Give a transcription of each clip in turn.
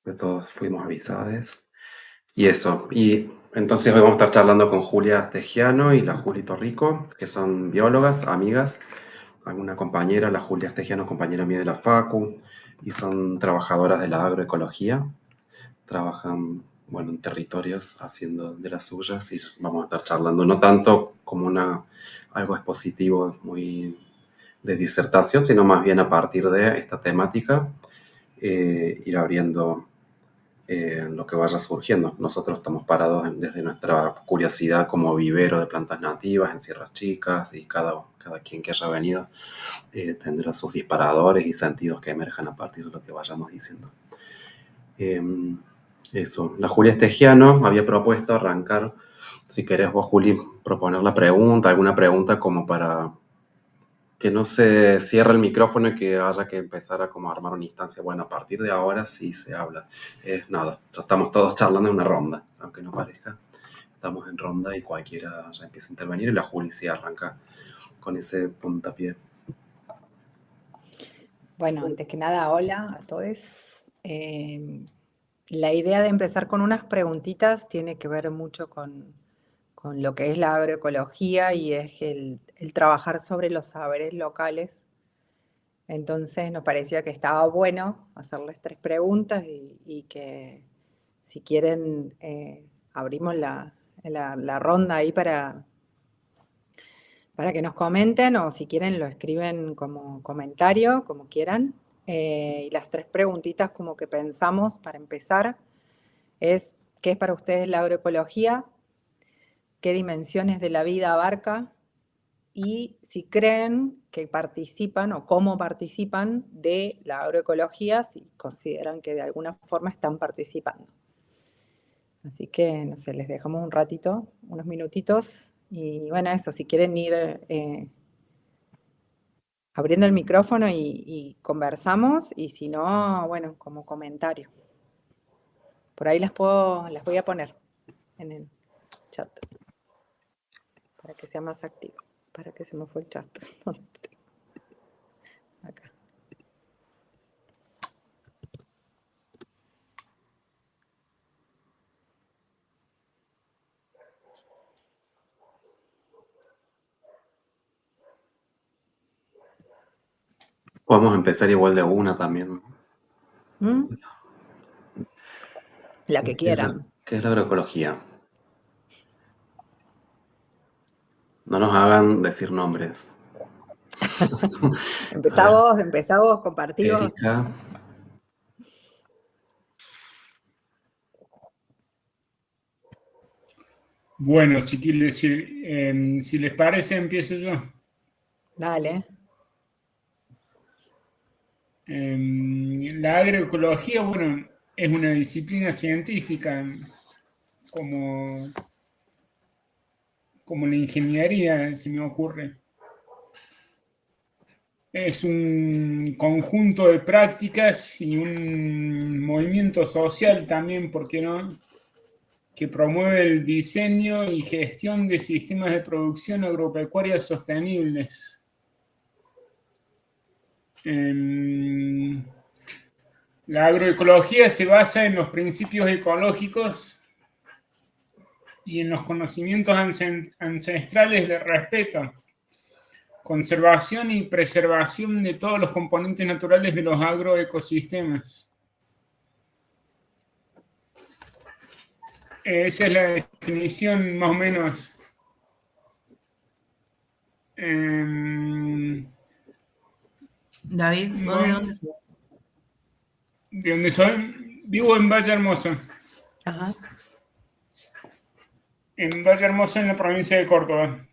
de todos fuimos avisados. Y eso, y entonces hoy vamos a estar charlando con Julia Tejiano y la Juli Torrico, que son biólogas, amigas, alguna compañera, la Julia Tejiano, compañera mía de la Facu, y son trabajadoras de la agroecología, trabajan, bueno, en territorios haciendo de las suyas y vamos a estar charlando, no tanto como algo expositivo muy de disertación, sino más bien a partir de esta temática, ir abriendo lo que vaya surgiendo. Nosotros estamos parados desde nuestra curiosidad como vivero de plantas nativas en Sierras Chicas y cada quien que haya venido tendrá sus disparadores y sentidos que emerjan a partir de lo que vayamos diciendo. Eso, la Julia Estegiano había propuesto arrancar, si querés vos, Juli, proponer la pregunta, alguna pregunta como para que no se cierre el micrófono y que haya que empezar a como armar una instancia. Bueno, a partir de ahora sí se habla. Nada, ya estamos todos charlando en una ronda, aunque no parezca. Estamos en ronda y cualquiera ya empieza a intervenir y la Juli sí arranca con ese puntapié. Bueno, antes que nada, hola a todos. La idea de empezar con unas preguntitas tiene que ver mucho con lo que es la agroecología y es el trabajar sobre los saberes locales. Entonces nos parecía que estaba bueno hacerles tres preguntas y que si quieren abrimos la ronda ahí para que nos comenten o si quieren lo escriben como comentario, como quieran. Y las tres preguntitas como que pensamos para empezar es, ¿qué es para ustedes la agroecología? ¿Qué dimensiones de la vida abarca? Y si creen que participan o cómo participan de la agroecología, si consideran que de alguna forma están participando. Así que, no sé, les dejamos un ratito, unos minutitos. Y bueno, eso, si quieren ir abriendo el micrófono y conversamos, y si no, bueno, como comentario. Por ahí las voy a poner en el chat, para que sea más activo. Para que se me fue el chat. Acá. Podemos empezar igual de una también. ¿Mm? La que quieran. ¿Qué es la agroecología? No nos hagan decir nombres. A ver, Empezá vos, compartí vos. Erika. Bueno, si les parece, empiezo yo. Dale. La agroecología, bueno, es una disciplina científica como la ingeniería, se me ocurre. Es un conjunto de prácticas y un movimiento social también, ¿por qué no?, que promueve el diseño y gestión de sistemas de producción agropecuaria sostenibles. La agroecología se basa en los principios ecológicos y en los conocimientos ancestrales de respeto, conservación y preservación de todos los componentes naturales de los agroecosistemas. Esa es la definición más o menos. David, ¿vos de dónde sos? ¿De dónde soy? Vivo en Valle Hermoso. Ajá. En Valle Hermoso, en la provincia de Córdoba.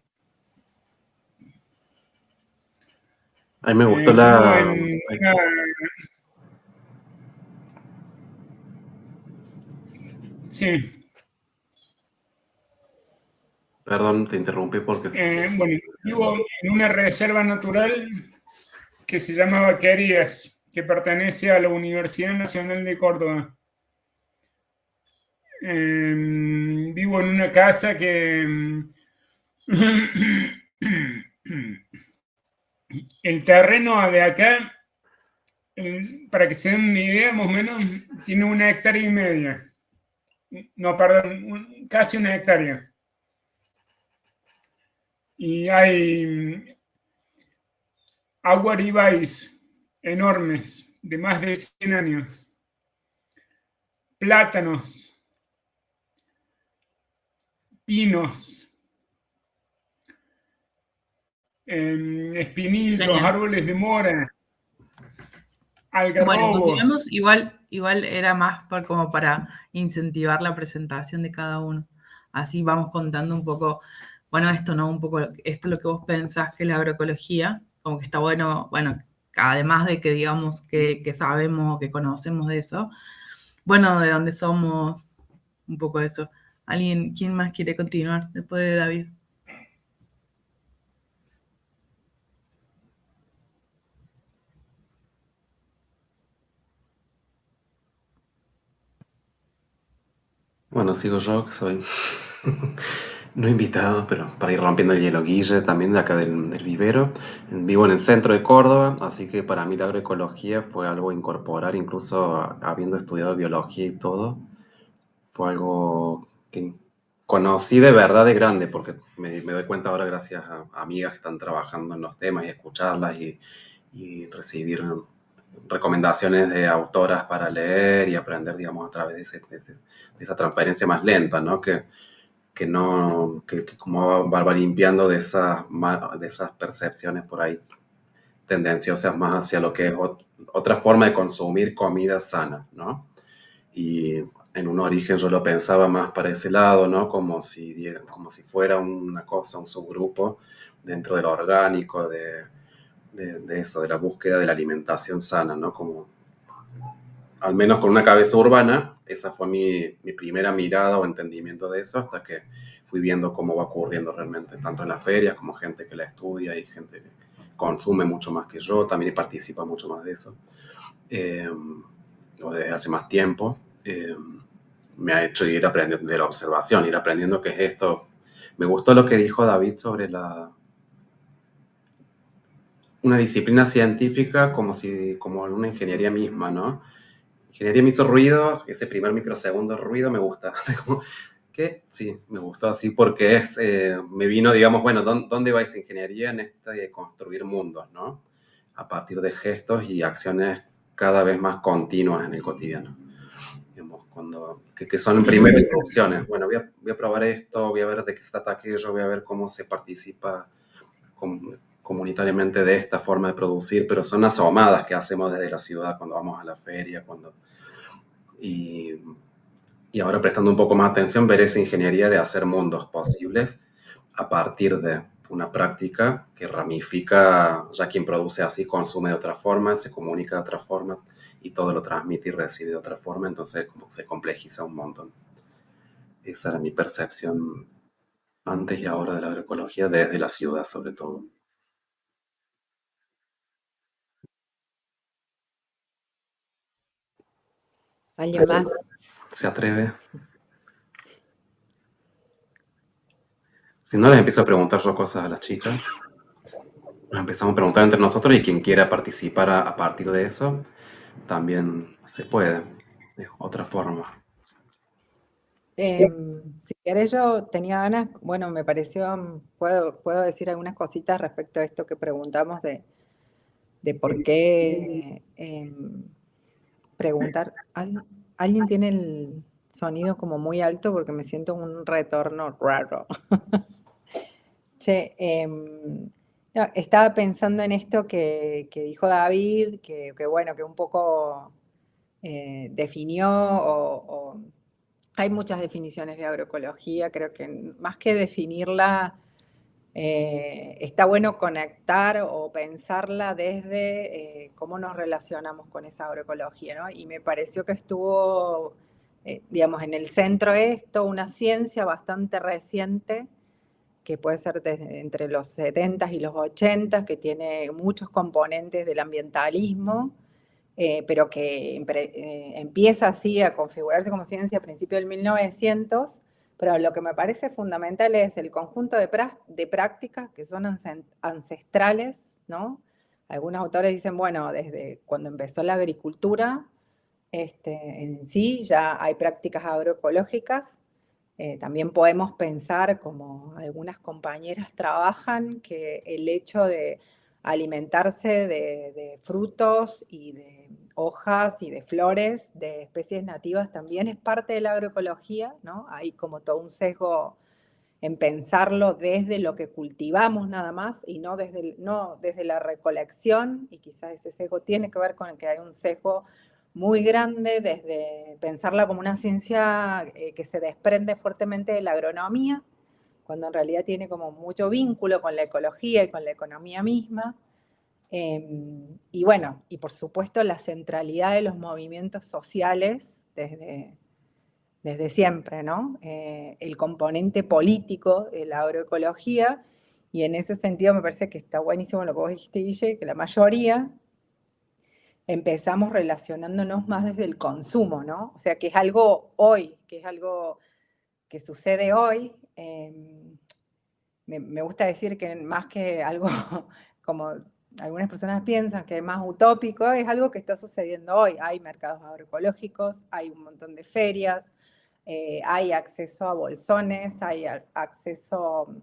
A mí me gustó Vivo en una... Sí. Perdón, te interrumpí porque... Bueno, vivo en una reserva natural que se llama Vaquerías, que pertenece a la Universidad Nacional de Córdoba. Vivo en una casa que... El terreno de acá, para que se den una idea, más o menos, tiene 1,5 hectáreas. No, perdón, casi 1 hectárea. Y hay aguaribáis enormes de más de 100 años. Plátanos, pinos, espinillos, Genial. árboles de mora, Bueno, algarrobos. continuemos. Igual era más como para incentivar la presentación de cada uno. Así vamos contando un poco, bueno, esto, ¿no? Un poco, esto es lo que vos pensás que es la agroecología, como que está bueno, además de que digamos que sabemos, que conocemos de eso, bueno, de dónde somos, un poco de eso. ¿Quién más quiere continuar después de David? Bueno, sigo yo, que soy no invitado, pero para ir rompiendo el hielo, Guille, también de acá del vivero. Vivo en el centro de Córdoba, así que para mí la agroecología fue algo a incorporar, incluso habiendo estudiado biología y todo. Fue algo que conocí de verdad de grande, porque me doy cuenta ahora gracias a amigas que están trabajando en los temas y escucharlas y recibir recomendaciones de autoras para leer y aprender, digamos, a través de esa transferencia más lenta, ¿no? Que como va limpiando de esas percepciones por ahí tendenciosas más hacia lo que es otra forma de consumir comida sana, ¿no? Y en un origen yo lo pensaba más para ese lado, ¿no? Como si fuera una cosa, un subgrupo dentro de lo orgánico, de eso, de la búsqueda de la alimentación sana, ¿no? Como, al menos con una cabeza urbana, esa fue mi primera mirada o entendimiento de eso, hasta que fui viendo cómo va ocurriendo realmente, tanto en las ferias como gente que la estudia y gente que consume mucho más que yo, también participa mucho más de eso, o desde hace más tiempo. Me ha hecho ir aprendiendo de la observación, ir aprendiendo qué es esto. Me gustó lo que dijo David sobre una disciplina científica como una ingeniería misma, ¿no? Ingeniería me hizo ruido, ese primer microsegundo de ruido me gusta. ¿Qué? Sí, me gustó así porque me vino, digamos, bueno, ¿dónde va esa ingeniería en esta de construir mundos, ¿no? A partir de gestos y acciones cada vez más continuas en el cotidiano. Digamos, que son primero introducciones. Bueno, voy a probar esto, voy a ver de qué se trata aquello, voy a ver cómo se participa comunitariamente de esta forma de producir, pero son asomadas que hacemos desde la ciudad cuando vamos a la feria, y, y ahora prestando un poco más atención, ver esa ingeniería de hacer mundos posibles a partir de una práctica que ramifica, ya quien produce así consume de otra forma, se comunica de otra forma y todo lo transmite y recibe de otra forma, entonces como se complejiza un montón. Esa era mi percepción antes y ahora de la agroecología desde la ciudad sobre todo. ¿Alguien más? ¿Se atreve? Si no, les empiezo a preguntar yo cosas a las chicas. Nos empezamos a preguntar entre nosotros y quien quiera participar a partir de eso, también se puede. Es otra forma. Si querés, yo tenía ganas, bueno, me pareció, puedo decir algunas cositas respecto a esto que preguntamos de por qué preguntar. ¿Alguien tiene el sonido como muy alto? Porque me siento un retorno raro. Che, no, estaba pensando en esto que dijo David, que bueno, que un poco definió o hay muchas definiciones de agroecología, creo que más que definirla, está bueno conectar o pensarla desde cómo nos relacionamos con esa agroecología, ¿no? Y me pareció que estuvo, digamos, en el centro esto, una ciencia bastante reciente, que puede ser desde entre los 70 y los 80, que tiene muchos componentes del ambientalismo, pero que empieza así a configurarse como ciencia a principios del 1900, pero lo que me parece fundamental es el conjunto de prácticas que son ancestrales, ¿no? Algunos autores dicen, bueno, desde cuando empezó la agricultura, En sí ya hay prácticas agroecológicas. También podemos pensar, como algunas compañeras trabajan, que el hecho de alimentarse de frutos y de hojas y de flores de especies nativas también es parte de la agroecología, ¿no? Hay como todo un sesgo en pensarlo desde lo que cultivamos nada más y no desde la recolección, y quizás ese sesgo tiene que ver con que hay un sesgo muy grande desde pensarla como una ciencia que se desprende fuertemente de la agronomía, cuando en realidad tiene como mucho vínculo con la ecología y con la economía misma. Y bueno, y por supuesto la centralidad de los movimientos sociales desde siempre, ¿no? El componente político de la agroecología, y en ese sentido me parece que está buenísimo lo que vos dijiste, Guille, que la mayoría empezamos relacionándonos más desde el consumo, ¿no? O sea, que es algo hoy, que es algo que sucede hoy. Me gusta decir que más que algo como algunas personas piensan que es más utópico, es algo que está sucediendo hoy. Hay mercados agroecológicos, hay un montón de ferias, hay acceso a bolsones, hay acceso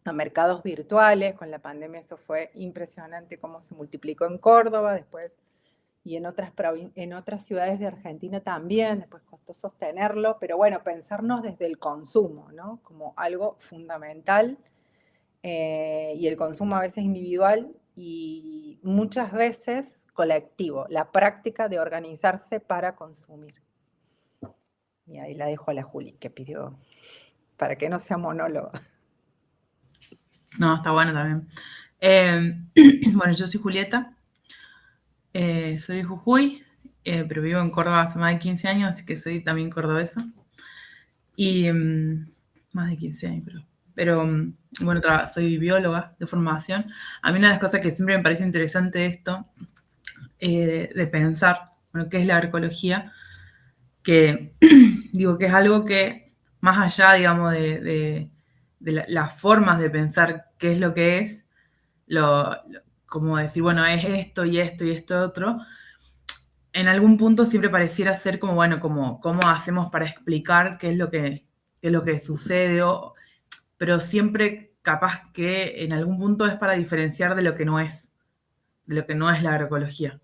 a mercados virtuales. Con la pandemia eso fue impresionante cómo se multiplicó en Córdoba, después y en otras ciudades de Argentina también, después costó sostenerlo, pero bueno, pensarnos desde el consumo, ¿no? Como algo fundamental, y el consumo a veces individual y muchas veces colectivo, la práctica de organizarse para consumir. Y ahí la dejo a la Juli, que pidió, para que no sea monólogo. No, está bueno también. Bueno, yo soy Julieta, soy de Jujuy, pero vivo en Córdoba hace más de 15 años, así que soy también cordobesa. Y más de 15 años, pero bueno, soy bióloga de formación. A mí una de las cosas que siempre me parece interesante de esto, de pensar, bueno, qué es la agroecología, que digo que es algo que más allá, digamos, de las formas de pensar qué es lo que es, como decir, bueno, es esto y esto y esto otro, en algún punto siempre pareciera ser como, bueno, como cómo hacemos para explicar qué es lo que sucede, pero siempre capaz que en algún punto es para diferenciar de lo que no es la agroecología.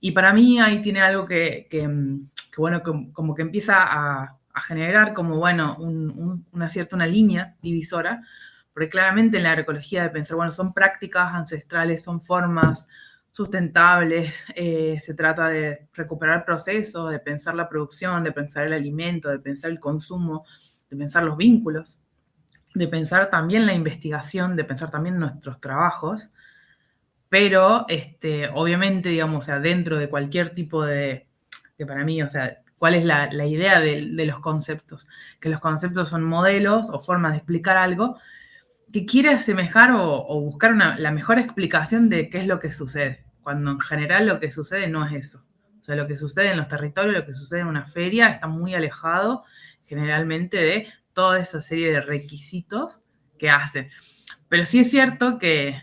Y para mí ahí tiene algo que bueno, como que empieza a generar como, bueno, una línea divisora, porque claramente en la agroecología de pensar, bueno, son prácticas ancestrales, son formas sustentables, se trata de recuperar procesos, de pensar la producción, de pensar el alimento, de pensar el consumo, de pensar los vínculos, de pensar también la investigación, de pensar también nuestros trabajos, pero obviamente, digamos, o sea, dentro de cualquier tipo que para mí, o sea, ¿cuál es la idea de los conceptos? Que los conceptos son modelos o formas de explicar algo que quiere asemejar o buscar la mejor explicación de qué es lo que sucede, cuando en general lo que sucede no es eso. O sea, lo que sucede en los territorios, lo que sucede en una feria, está muy alejado generalmente de toda esa serie de requisitos que hacen. Pero sí es cierto que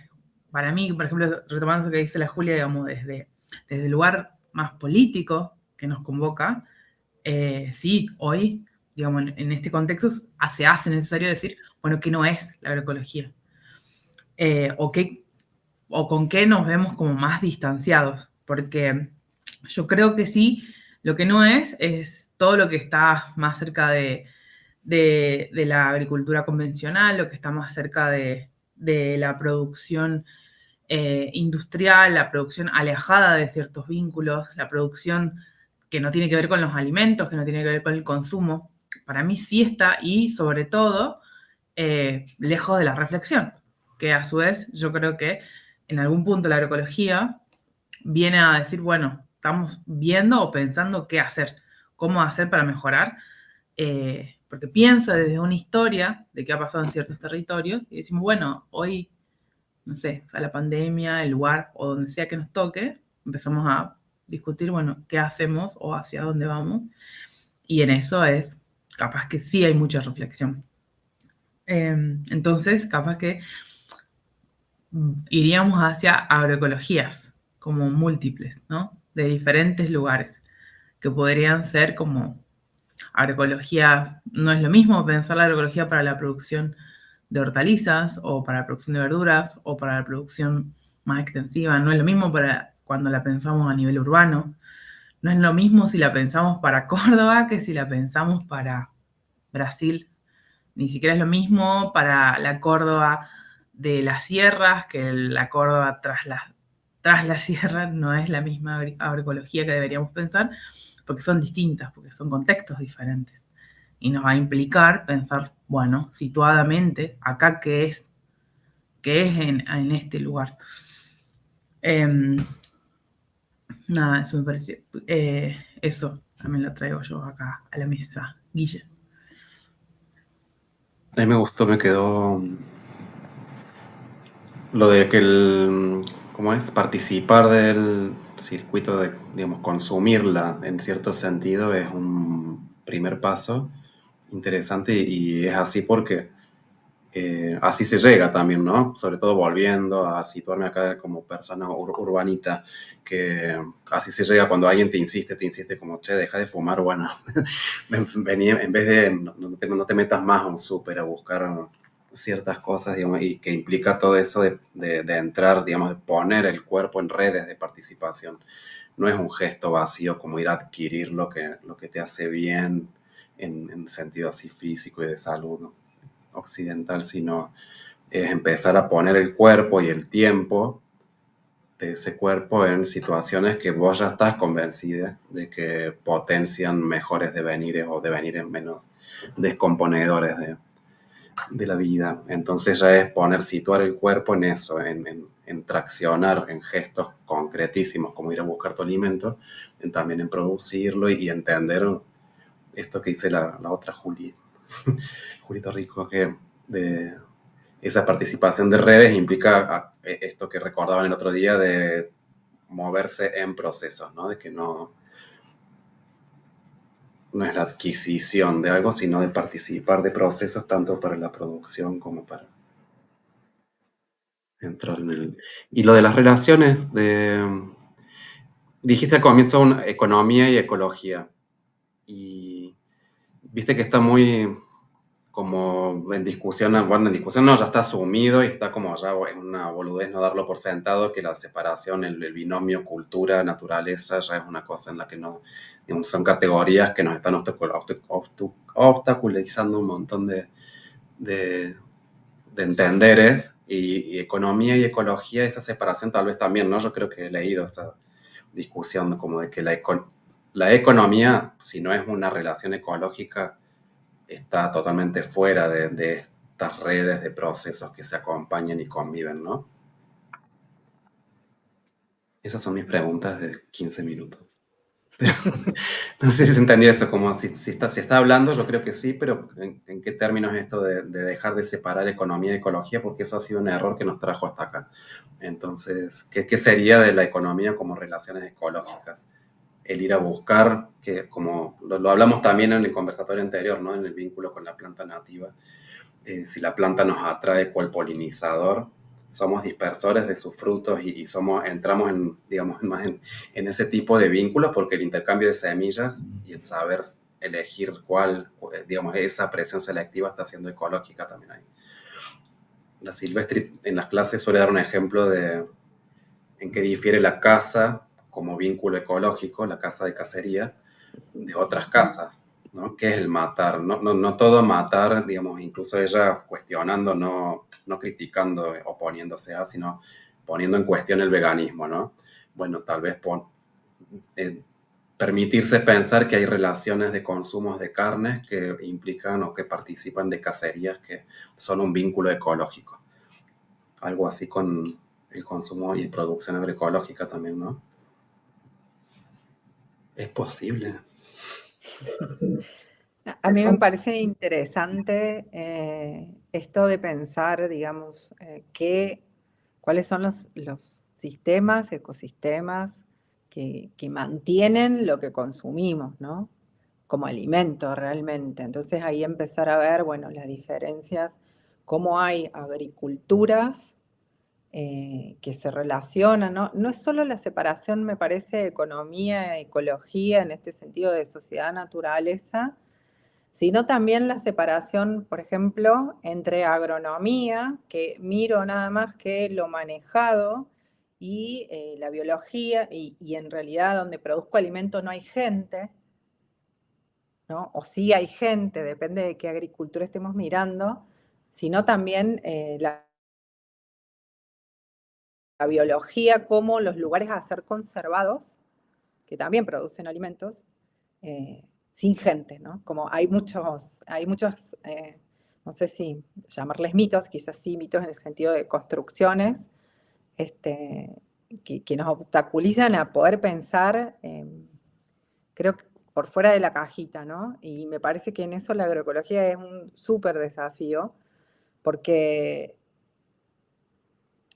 para mí, por ejemplo, retomando lo que dice la Julia, digamos, desde el lugar más político que nos convoca, sí, hoy, digamos, en este contexto se hace necesario decir, bueno, ¿qué no es la agroecología? O con qué nos vemos como más distanciados, porque yo creo que sí, lo que no es todo lo que está más cerca de la agricultura convencional, lo que está más cerca de la producción industrial, la producción alejada de ciertos vínculos, la producción que no tiene que ver con los alimentos, que no tiene que ver con el consumo. Para mí sí está, y sobre todo lejos de la reflexión, que a su vez yo creo que en algún punto la agroecología viene a decir, bueno, estamos viendo o pensando qué hacer, cómo hacer para mejorar, porque piensa desde una historia de qué ha pasado en ciertos territorios y decimos, bueno, hoy, no sé, o sea, la pandemia, el lugar o donde sea que nos toque, empezamos a discutir, bueno, qué hacemos o hacia dónde vamos, y en eso es capaz que sí hay mucha reflexión. Entonces, capaz que iríamos hacia agroecologías como múltiples, ¿no? De diferentes lugares, que podrían ser como agroecología. No es lo mismo pensar la agroecología para la producción de hortalizas o para la producción de verduras o para la producción más extensiva. No es lo mismo para cuando la pensamos a nivel urbano. No es lo mismo si la pensamos para Córdoba que si la pensamos para Brasil. Ni siquiera es lo mismo para la Córdoba de las sierras que la Córdoba tras la sierra. No es la misma agroecología que deberíamos pensar, porque son distintas, porque son contextos diferentes. Y nos va a implicar pensar, bueno, situadamente, acá qué es en este lugar. Nada, eso me pareció. Eso también lo traigo yo acá a la mesa. Guille. A mí me gustó, me quedó lo de que ¿cómo es? Participar del circuito de, digamos, consumirla en cierto sentido es un primer paso interesante y es así porque así se llega también, ¿no? Sobre todo volviendo a situarme acá como persona urbanita, que así se llega cuando alguien te insiste como, che, deja de fumar, bueno, vení, en vez de, no te metas más a un súper a buscar ciertas cosas, digamos, y que implica todo eso de entrar, digamos, de poner el cuerpo en redes de participación. No es un gesto vacío como ir a adquirir lo que te hace bien en sentido así físico y de salud, ¿no? Occidental, sino es empezar a poner el cuerpo y el tiempo de ese cuerpo en situaciones que vos ya estás convencida de que potencian mejores devenires o devenires menos descomponedores de la vida. Entonces ya es situar el cuerpo en eso, en traccionar en gestos concretísimos como ir a buscar tu alimento, también en producirlo y entender esto que dice la otra Juli, Julito Rico, que de esa participación de redes implica esto que recordaban el otro día de moverse en procesos, ¿no? De que no es la adquisición de algo, sino de participar de procesos tanto para la producción como para entrar en el... Y lo de las relaciones, dijiste al comienzo una economía y ecología, y viste que está muy como en discusión, bueno, en discusión no, ya está asumido y está como ya en una boludez no darlo por sentado, que la separación, el binomio cultura-naturaleza ya es una cosa en la que no, digamos, son categorías que nos están obstaculizando un montón de, de entenderes y economía y ecología, esa separación tal vez también, ¿no? Yo creo que he leído esa discusión como de que la economía, si no es una relación ecológica, está totalmente fuera de estas redes de procesos que se acompañan y conviven, ¿no? Esas son mis preguntas de 15 minutos. Pero no sé si se entendió eso, como si está hablando, yo creo que sí, pero ¿en qué términos es esto de dejar de separar economía y ecología? Porque eso ha sido un error que nos trajo hasta acá. Entonces, ¿qué sería de la economía como relaciones ecológicas? El ir a buscar, que como lo hablamos también en el conversatorio anterior, ¿no? En el vínculo con la planta nativa, si la planta nos atrae cual polinizador, somos dispersores de sus frutos y entramos en, digamos, más en ese tipo de vínculos porque el intercambio de semillas y el saber elegir cuál, digamos, esa presión selectiva está siendo ecológica también ahí. La Silvestri en las clases suele dar un ejemplo de en qué difiere la caza como vínculo ecológico, la caza de cacería, de otras casas, ¿no? ¿Qué es el matar? No todo matar, digamos, incluso ella cuestionando, no criticando, oponiéndose a, sino poniendo en cuestión el veganismo, ¿no? Bueno, tal vez permitirse pensar que hay relaciones de consumos de carnes que implican o que participan de cacerías que son un vínculo ecológico. Algo así con el consumo y producción agroecológica también, ¿no? Es posible. A mí me parece interesante esto de pensar, digamos, cuáles son los sistemas, ecosistemas que mantienen lo que consumimos, ¿no? Como alimento realmente. Entonces ahí empezar a ver, bueno, las diferencias, cómo hay agriculturas que se relacionan, ¿no? No es solo la separación, me parece, economía, ecología, en este sentido de sociedad-naturaleza, sino también la separación, por ejemplo, entre agronomía, que miro nada más que lo manejado, y la biología, y en realidad donde produzco alimento no hay gente, ¿no? O sí hay gente, depende de qué agricultura estemos mirando, sino también la biología como los lugares a ser conservados, que también producen alimentos, sin gente, ¿no? Como hay muchos, no sé si llamarles mitos, quizás sí mitos en el sentido de construcciones, que nos obstaculizan a poder pensar, creo que por fuera de la cajita, ¿no? Y me parece que en eso la agroecología es un súper desafío, porque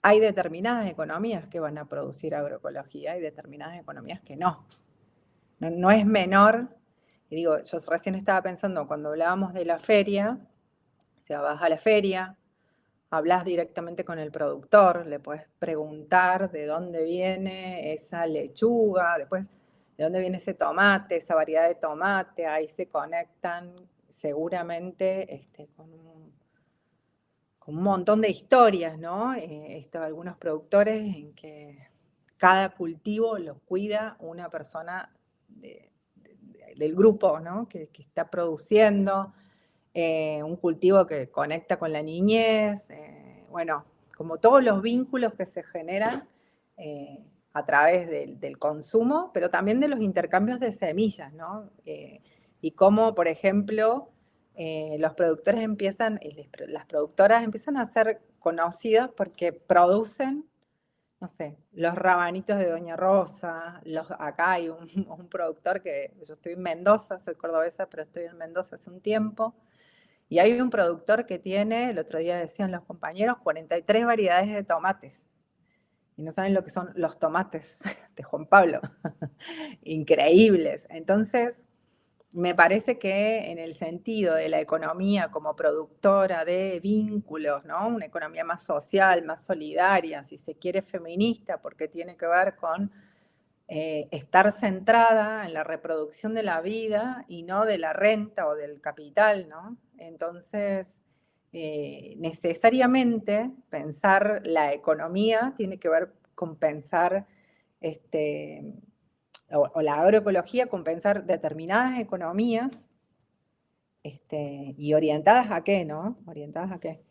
hay determinadas economías que van a producir agroecología y determinadas economías que no. No es menor, y digo, yo recién estaba pensando cuando hablábamos de la feria, o sea, vas a la feria, hablas directamente con el productor, le puedes preguntar de dónde viene esa lechuga, después de dónde viene ese tomate, esa variedad de tomate, ahí se conectan seguramente con un montón de historias, ¿no? Algunos productores en que cada cultivo lo cuida una persona del grupo, ¿no? Que está produciendo, un cultivo que conecta con la niñez, bueno, como todos los vínculos que se generan a través del consumo, pero también de los intercambios de semillas, ¿no? Y cómo, por ejemplo, los productores las productoras empiezan a ser conocidas porque producen, no sé, los rabanitos de Doña Rosa, acá hay un productor que, yo estoy en Mendoza, soy cordobesa, pero estoy en Mendoza hace un tiempo, y hay un productor que tiene, el otro día decían los compañeros, 43 variedades de tomates. Y no saben lo que son los tomates de Juan Pablo. Increíbles. Entonces, me parece que en el sentido de la economía como productora de vínculos, ¿no? Una economía más social, más solidaria, si se quiere feminista, porque tiene que ver con estar centrada en la reproducción de la vida y no de la renta o del capital, ¿no? Entonces, necesariamente pensar la economía tiene que ver con pensar, o la agroecología con pensar determinadas economías, y orientadas a qué, ¿no? Orientadas a qué.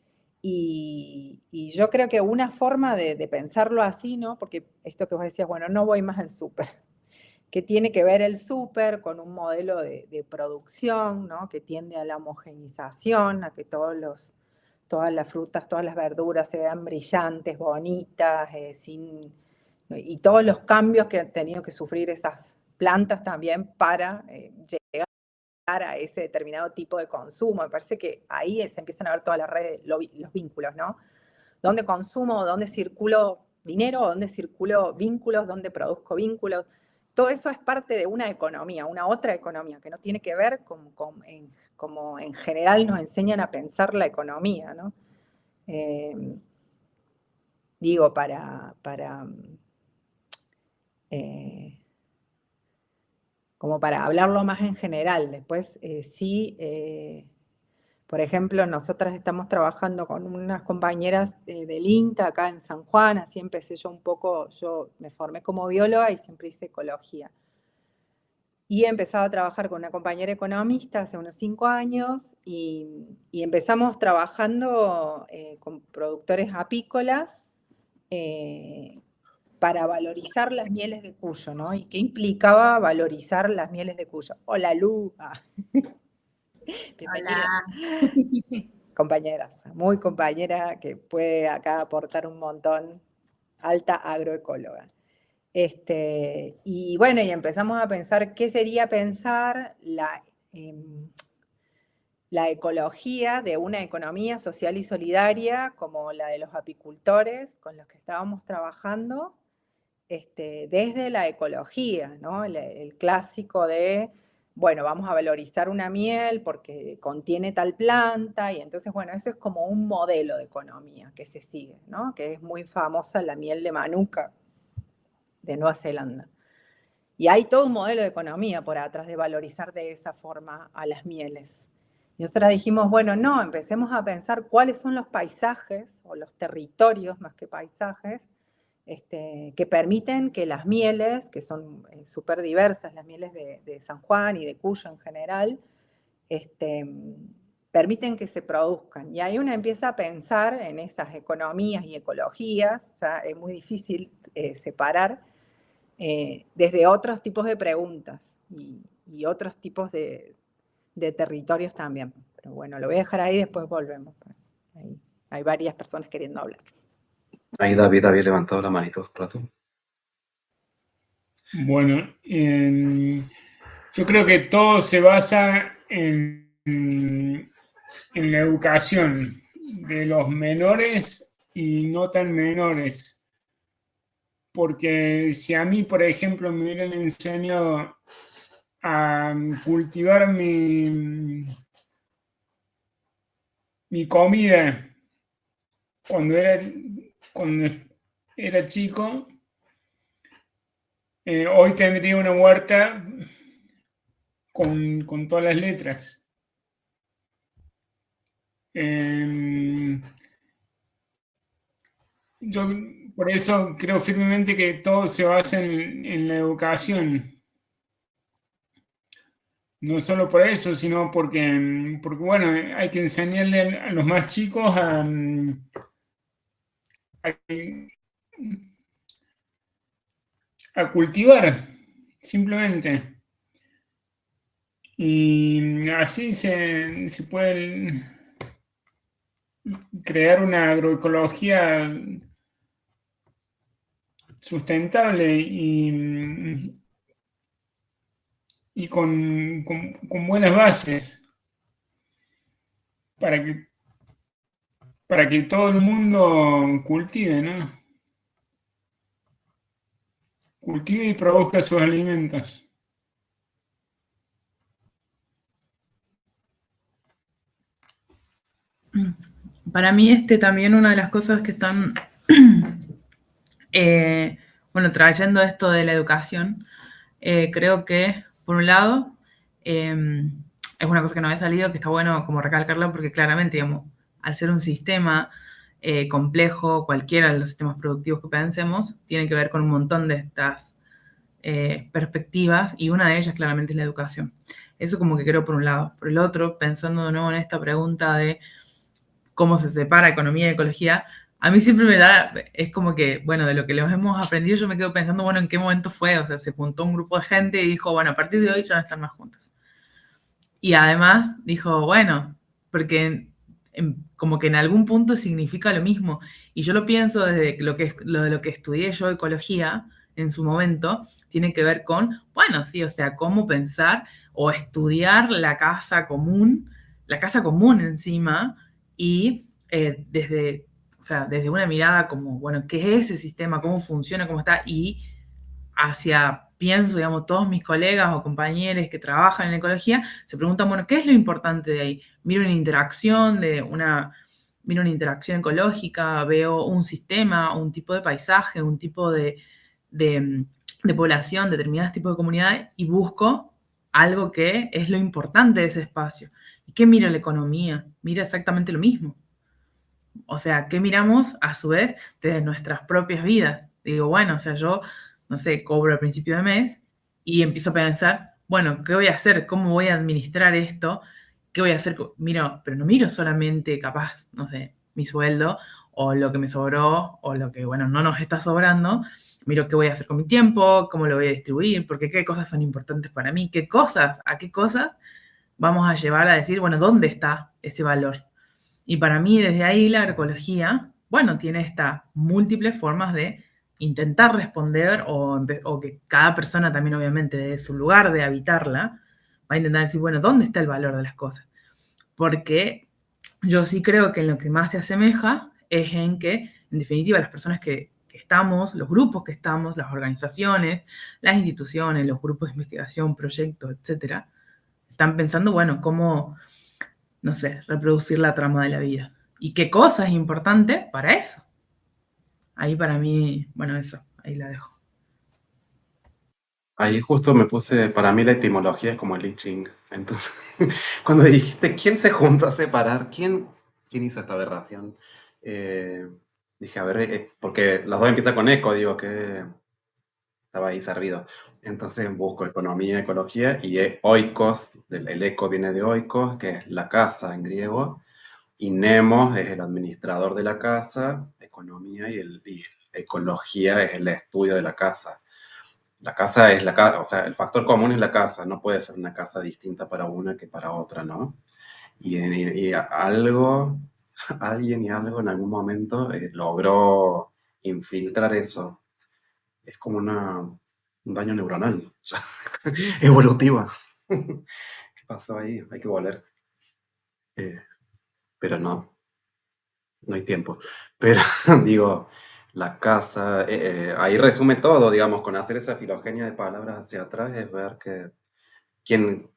Y yo creo que una forma de pensarlo así, ¿no? Porque esto que vos decías, bueno, no voy más al súper. ¿Qué tiene que ver el súper con un modelo de producción, ¿no? Que tiende a la homogeneización, a que todas las frutas, todas las verduras se vean brillantes, bonitas, y todos los cambios que han tenido que sufrir esas plantas también para llegar a ese determinado tipo de consumo. Me parece que ahí se empiezan a ver todas las redes, los vínculos, ¿no? ¿Dónde consumo? ¿Dónde circulo dinero? ¿Dónde circulo vínculos? ¿Dónde produzco vínculos? Todo eso es parte de una economía, una otra economía, que no tiene que ver como en general nos enseñan a pensar la economía, ¿no? Digo, eh, como para hablarlo más en general. Después, sí, por ejemplo, nosotras estamos trabajando con unas compañeras del INTA acá en San Juan, así empecé yo un poco, yo me formé como bióloga y siempre hice ecología. Y he empezado a trabajar con una compañera economista hace unos 5 años y empezamos trabajando con productores apícolas para valorizar las mieles de Cuyo, ¿no? ¿Y qué implicaba valorizar las mieles de Cuyo? Hola, Lu. Bienvenida. Hola. Compañeras, muy compañera que puede acá aportar un montón, alta agroecóloga. Y bueno, y empezamos a pensar qué sería pensar la ecología de una economía social y solidaria como la de los apicultores con los que estábamos trabajando, desde la ecología, ¿no? El clásico de bueno, vamos a valorizar una miel porque contiene tal planta, y entonces, bueno, eso es como un modelo de economía que se sigue, ¿no? Que es muy famosa la miel de Manuka de Nueva Zelanda. Y hay todo un modelo de economía por atrás de valorizar de esa forma a las mieles. Y nosotros dijimos, bueno, no, empecemos a pensar cuáles son los paisajes o los territorios más que paisajes que permiten que las mieles, que son súper diversas, las mieles de San Juan y de Cuyo en general, permiten que se produzcan. Y ahí uno empieza a pensar en esas economías y ecologías, ya es muy difícil separar, desde otros tipos de preguntas y otros tipos de territorios también. Pero bueno, lo voy a dejar ahí, después volvemos. Hay varias personas queriendo hablar. Ahí David había levantado la manito hace un rato. Bueno, yo creo que todo se basa en la educación de los menores y no tan menores. Porque si a mí, por ejemplo, me hubieran enseñado a cultivar mi comida cuando era chico, hoy tendría una huerta con todas las letras. Yo por eso creo firmemente que todo se basa en la educación. No solo por eso, sino porque bueno, hay que enseñarle a los más chicos a cultivar, simplemente. Y así se puede crear una agroecología sustentable y con buenas bases para que todo el mundo cultive, ¿no? Cultive y produzca sus alimentos. Para mí también una de las cosas que están, bueno, trayendo esto de la educación, creo que, por un lado, es una cosa que no había salido, que está bueno como recalcarla, porque claramente, digamos, al ser un sistema complejo, cualquiera de los sistemas productivos que pensemos, tiene que ver con un montón de estas perspectivas, y una de ellas claramente es la educación. Eso como que creo por un lado. Por el otro, pensando de nuevo en esta pregunta de cómo se separa economía y ecología, a mí siempre me da, es como que, bueno, de lo que les hemos aprendido, yo me quedo pensando, bueno, ¿en qué momento fue? O sea, se juntó un grupo de gente y dijo, bueno, a partir de hoy ya no están más juntas. Y además dijo, bueno, porque como que en algún punto significa lo mismo. Y yo lo pienso desde lo que estudié yo, ecología, en su momento, tiene que ver con, bueno, sí, o sea, cómo pensar o estudiar la casa común encima, y desde una mirada como, bueno, ¿qué es ese sistema? ¿Cómo funciona? ¿Cómo está? Y pienso, digamos, todos mis colegas o compañeros que trabajan en ecología, se preguntan, bueno, ¿qué es lo importante de ahí? Miro una interacción ecológica, veo un sistema, un tipo de paisaje, un tipo de población, determinados tipos de comunidades, y busco algo que es lo importante de ese espacio. ¿Y qué mira la economía? Mira exactamente lo mismo. O sea, ¿qué miramos a su vez desde nuestras propias vidas? Digo, bueno, o sea, yo, no sé, cobro al principio de mes y empiezo a pensar, bueno, ¿qué voy a hacer? ¿Cómo voy a administrar esto? ¿Qué voy a hacer? Miro, pero no miro solamente, capaz, no sé, mi sueldo o lo que me sobró o lo que, bueno, no nos está sobrando. Miro qué voy a hacer con mi tiempo, cómo lo voy a distribuir, porque qué cosas son importantes para mí, a qué cosas vamos a llevar a decir, bueno, ¿dónde está ese valor? Y para mí, desde ahí, la agroecología, bueno, tiene estas múltiples formas de intentar responder o que cada persona también, obviamente, desde su lugar de habitarla, va a intentar decir, bueno, ¿dónde está el valor de las cosas? Porque yo sí creo que en lo que más se asemeja es en que, en definitiva, las personas que estamos, los grupos que estamos, las organizaciones, las instituciones, los grupos de investigación, proyectos, etcétera, están pensando, bueno, cómo, no sé, reproducir la trama de la vida. ¿Y qué cosa es importante para eso? Ahí para mí, bueno, eso, ahí la dejo. Ahí justo me puse, para mí la etimología es como el I Ching. Entonces, cuando dijiste, ¿quién se juntó a separar? ¿Quién hizo esta aberración? Eh, dije, a ver, porque los dos empiezan con eco, digo que estaba ahí servido. Entonces busco economía, ecología y oikos, el eco viene de oikos, que es la casa en griego, y nemos es el administrador de la casa, economía, y ecología es el estudio de la casa. La casa es la casa, o sea, el factor común es la casa, no puede ser una casa distinta para una que para otra, ¿no? Y algo, alguien y algo en algún momento logró infiltrar eso. Es como un daño neuronal, evolutivo. ¿Qué pasó ahí? Hay que volver. Eh, pero no hay tiempo. Pero digo, la casa, ahí resume todo, digamos, con hacer esa filogenia de palabras hacia atrás es ver que quién,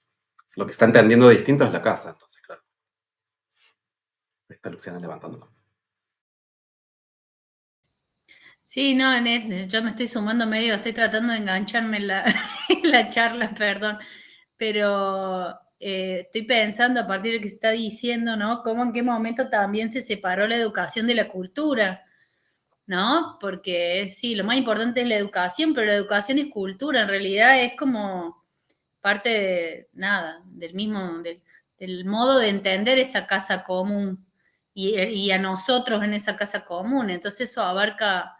lo que está entendiendo distinto es la casa, entonces, claro. Ahí está Luciana levantándolo. Sí, no, yo me estoy sumando medio, estoy tratando de engancharme en la, en la charla, perdón, pero estoy pensando a partir de lo que se está diciendo, ¿no? Cómo en qué momento también se separó la educación de la cultura, ¿no? Porque sí, lo más importante es la educación, pero la educación es cultura, en realidad es como parte de, nada, del mismo, del modo de entender esa casa común y a nosotros en esa casa común, entonces eso abarca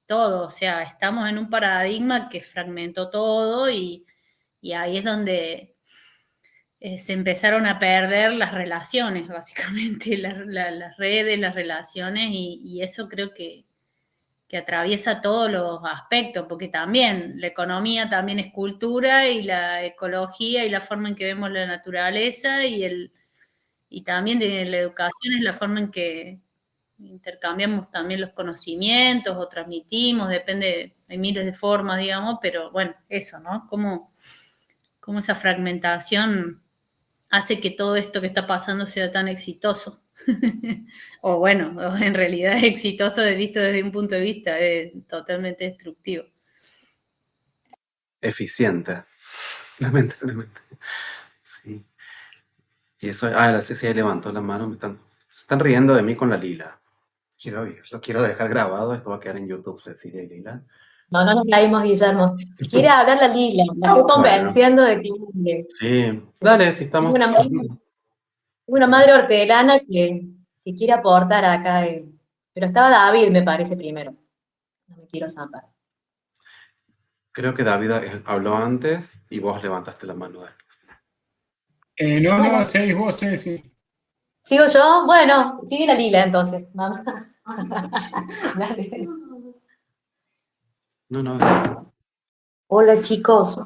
todo, o sea, estamos en un paradigma que fragmentó todo y ahí es donde se empezaron a perder las relaciones, básicamente, las redes, las relaciones, y eso creo que atraviesa todos los aspectos, porque también la economía también es cultura y la ecología y la forma en que vemos la naturaleza y también de la educación es la forma en que intercambiamos también los conocimientos o transmitimos, depende, hay miles de formas, digamos, pero bueno, eso, ¿no? Cómo esa fragmentación hace que todo esto que está pasando sea tan exitoso. O bueno, o en realidad es exitoso visto desde un punto de vista totalmente destructivo. Eficiente, lamentablemente. Sí. Y eso, la Ceci ahí levantó la mano, se están riendo de mí con la lila. Quiero oírlo, quiero dejar grabado, esto va a quedar en YouTube, Cecilia y Lila. No, no nos reímos, Guillermo. Quiere hablar la Lila, la estoy Bueno, convenciendo de que sí, dale, si tengo estamos charlando. una madre hortelana que quiere aportar acá. Pero estaba David, me parece, primero. No me quiero zampar. Creo que David habló antes y vos levantaste la mano después. No, Bueno, seguís vos, sí. ¿sigo yo? Bueno, sigue la Lila entonces. Mamá. Dale. No, dale. Hola chicos,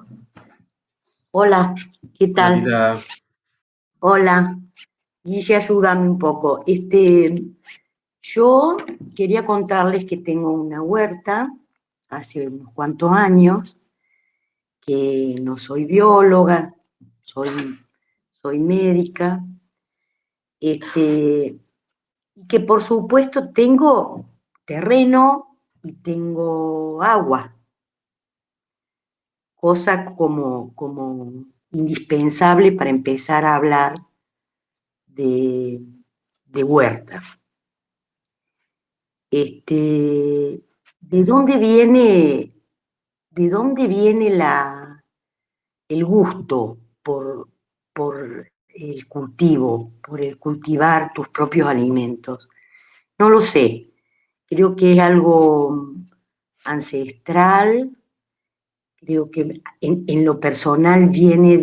hola, ¿qué Hola tal? Lila, Hola, Guille, ayúdame un poco. Yo quería contarles que tengo una huerta hace unos cuantos años, que no soy bióloga, soy médica, y que por supuesto tengo terreno y tengo agua, cosa como indispensable para empezar a hablar de huerta. ¿De dónde viene el gusto por el cultivo, por el cultivar tus propios alimentos? No lo sé, creo que es algo ancestral, creo que en lo personal viene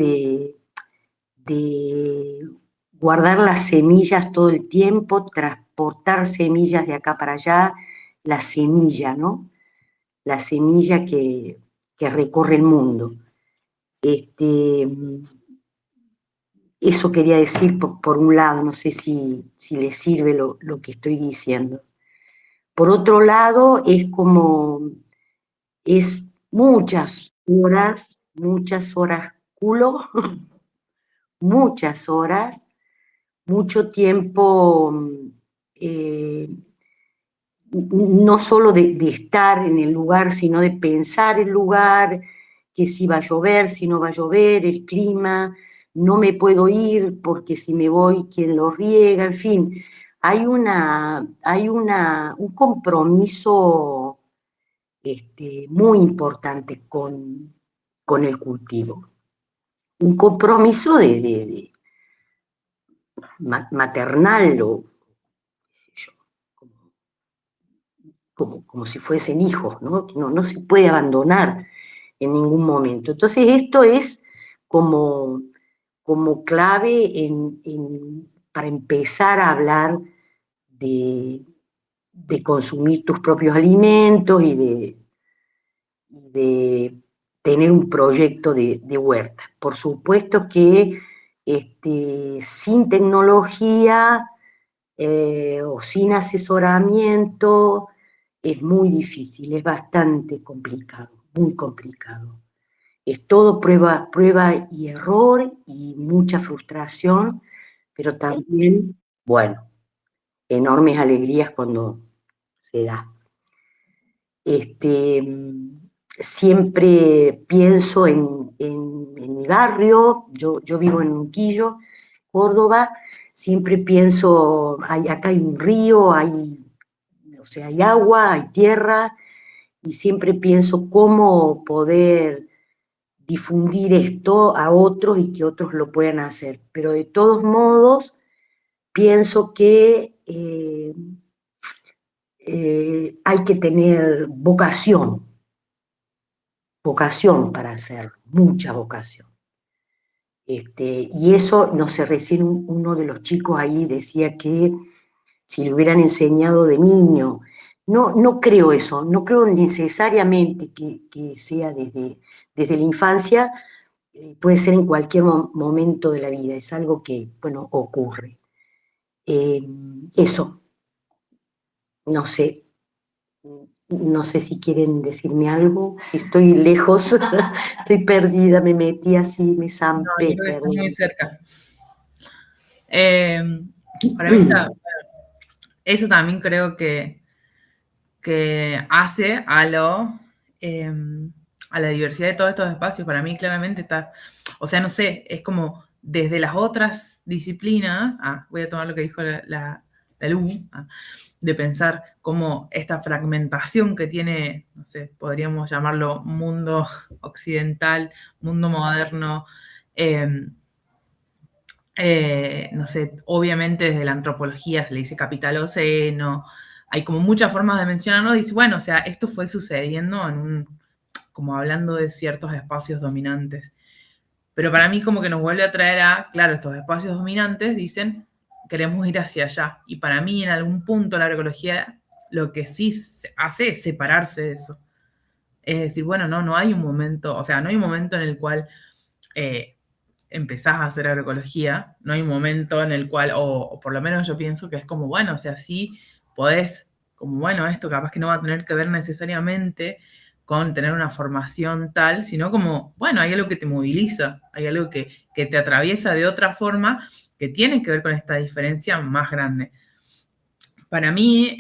de guardar las semillas todo el tiempo, transportar semillas de acá para allá, la semilla, ¿no? La semilla que recorre el mundo. Eso quería decir por un lado, no sé si les sirve lo que estoy diciendo. Por otro lado, es muchas horas culo, muchas horas, mucho tiempo, no solo de estar en el lugar, sino de pensar el lugar, que si va a llover, si no va a llover, el clima, no me puedo ir porque si me voy, ¿quién lo riega? En fin, hay un compromiso muy importante con el cultivo. Un compromiso de maternal o yo, como si fuesen hijos, ¿no? Que no se puede abandonar en ningún momento. Entonces esto es como clave para empezar a hablar de consumir tus propios alimentos y de tener un proyecto de huerta. Por supuesto que sin tecnología o sin asesoramiento es muy difícil, es bastante complicado, muy complicado. Es todo prueba y error y mucha frustración, pero también, bueno, enormes alegrías cuando se da. Siempre pienso en mi barrio, yo vivo en Unquillo, Córdoba, siempre pienso, acá hay un río, o sea, hay agua, hay tierra, y siempre pienso cómo poder difundir esto a otros y que otros lo puedan hacer. Pero de todos modos, pienso que hay que tener vocación para hacerlo, mucha vocación. Y eso, no sé, recién uno de los chicos ahí decía que si le hubieran enseñado de niño, no creo eso, no creo necesariamente que sea desde la infancia, puede ser en cualquier momento de la vida, es algo que, bueno, ocurre. Eso, no sé. No sé si quieren decirme algo, si estoy lejos, estoy perdida, me metí así, me No, zampé, yo creo que está perdón. muy cerca. Para mí eso también creo que hace a la diversidad de todos estos espacios. Para mí claramente está, o sea, no sé, es como desde las otras disciplinas, voy a tomar lo que dijo la Lu, de pensar cómo esta fragmentación que tiene, no sé, podríamos llamarlo mundo occidental, mundo moderno, no sé, obviamente desde la antropología se le dice capitaloceno, hay como muchas formas de mencionarlo, dice, bueno, o sea, esto fue sucediendo como hablando de ciertos espacios dominantes. Pero para mí como que nos vuelve a traer claro, estos espacios dominantes dicen, queremos ir hacia allá. Y para mí en algún punto la agroecología lo que sí hace es separarse de eso. Es decir, bueno, no hay un momento, o sea, no hay un momento en el cual empezás a hacer agroecología, no hay un momento en el cual, o por lo menos yo pienso que es como, bueno, o sea, sí podés, como bueno, esto capaz que no va a tener que ver necesariamente con tener una formación tal, sino como, bueno, hay algo que te moviliza, hay algo que te atraviesa de otra forma que tiene que ver con esta diferencia más grande. Para mí,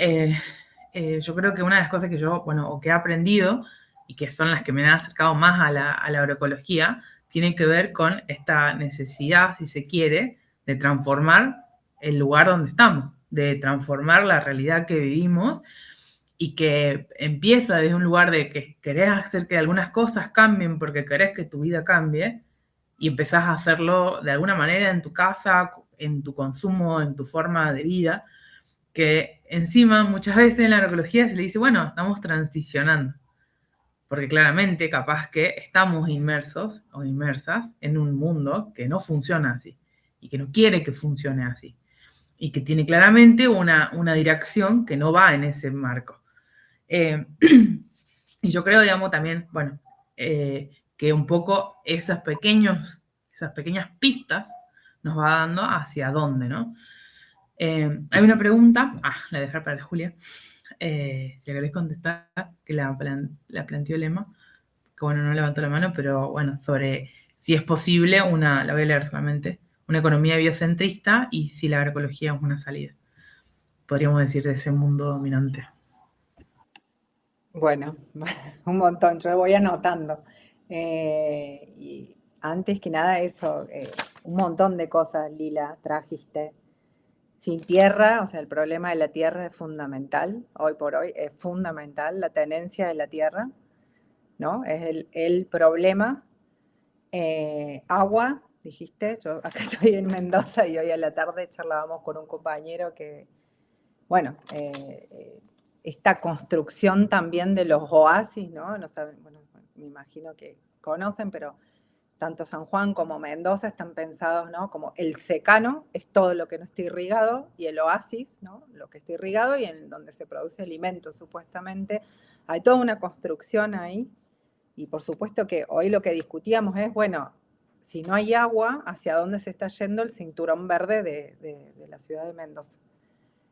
yo creo que una de las cosas que yo, bueno, o que he aprendido y que son las que me han acercado más a la agroecología, tiene que ver con esta necesidad, si se quiere, de transformar el lugar donde estamos, de transformar la realidad que vivimos y que empieza desde un lugar de que querés hacer que algunas cosas cambien porque querés que tu vida cambie y empezás a hacerlo de alguna manera en tu casa, en tu consumo, en tu forma de vida, que encima muchas veces en la agroecología se le dice, bueno, estamos transicionando, porque claramente capaz que estamos inmersos o inmersas en un mundo que no funciona así y que no quiere que funcione así y que tiene claramente una dirección que no va en ese marco. Y yo creo, digamos, también, bueno, que un poco esas pequeñas pistas nos va dando hacia dónde, ¿no? Hay una pregunta, la voy a dejar para la Julia, si la querés contestar, que la planteó Lema, que bueno, no levantó la mano, pero bueno, sobre si es posible la voy a leer solamente, una economía biocentrista y si la agroecología es una salida, podríamos decir, de ese mundo dominante. Bueno, un montón, yo voy anotando. Y antes que nada eso, un montón de cosas, Lila, trajiste. Sin tierra, o sea, el problema de la tierra es fundamental, hoy por hoy es fundamental, la tenencia de la tierra, ¿no? Es el problema. Agua, dijiste, yo acá estoy en Mendoza y hoy a la tarde charlábamos con un compañero que, bueno, esta construcción también de los oasis, ¿no? No saben, bueno, me imagino que conocen, pero tanto San Juan como Mendoza están pensados, ¿no? Como el secano es todo lo que no está irrigado y el oasis, ¿no? Lo que está irrigado y en donde se produce alimento, supuestamente. Hay toda una construcción ahí y por supuesto que hoy lo que discutíamos es, bueno, si no hay agua, ¿hacia dónde se está yendo el cinturón verde de la ciudad de Mendoza?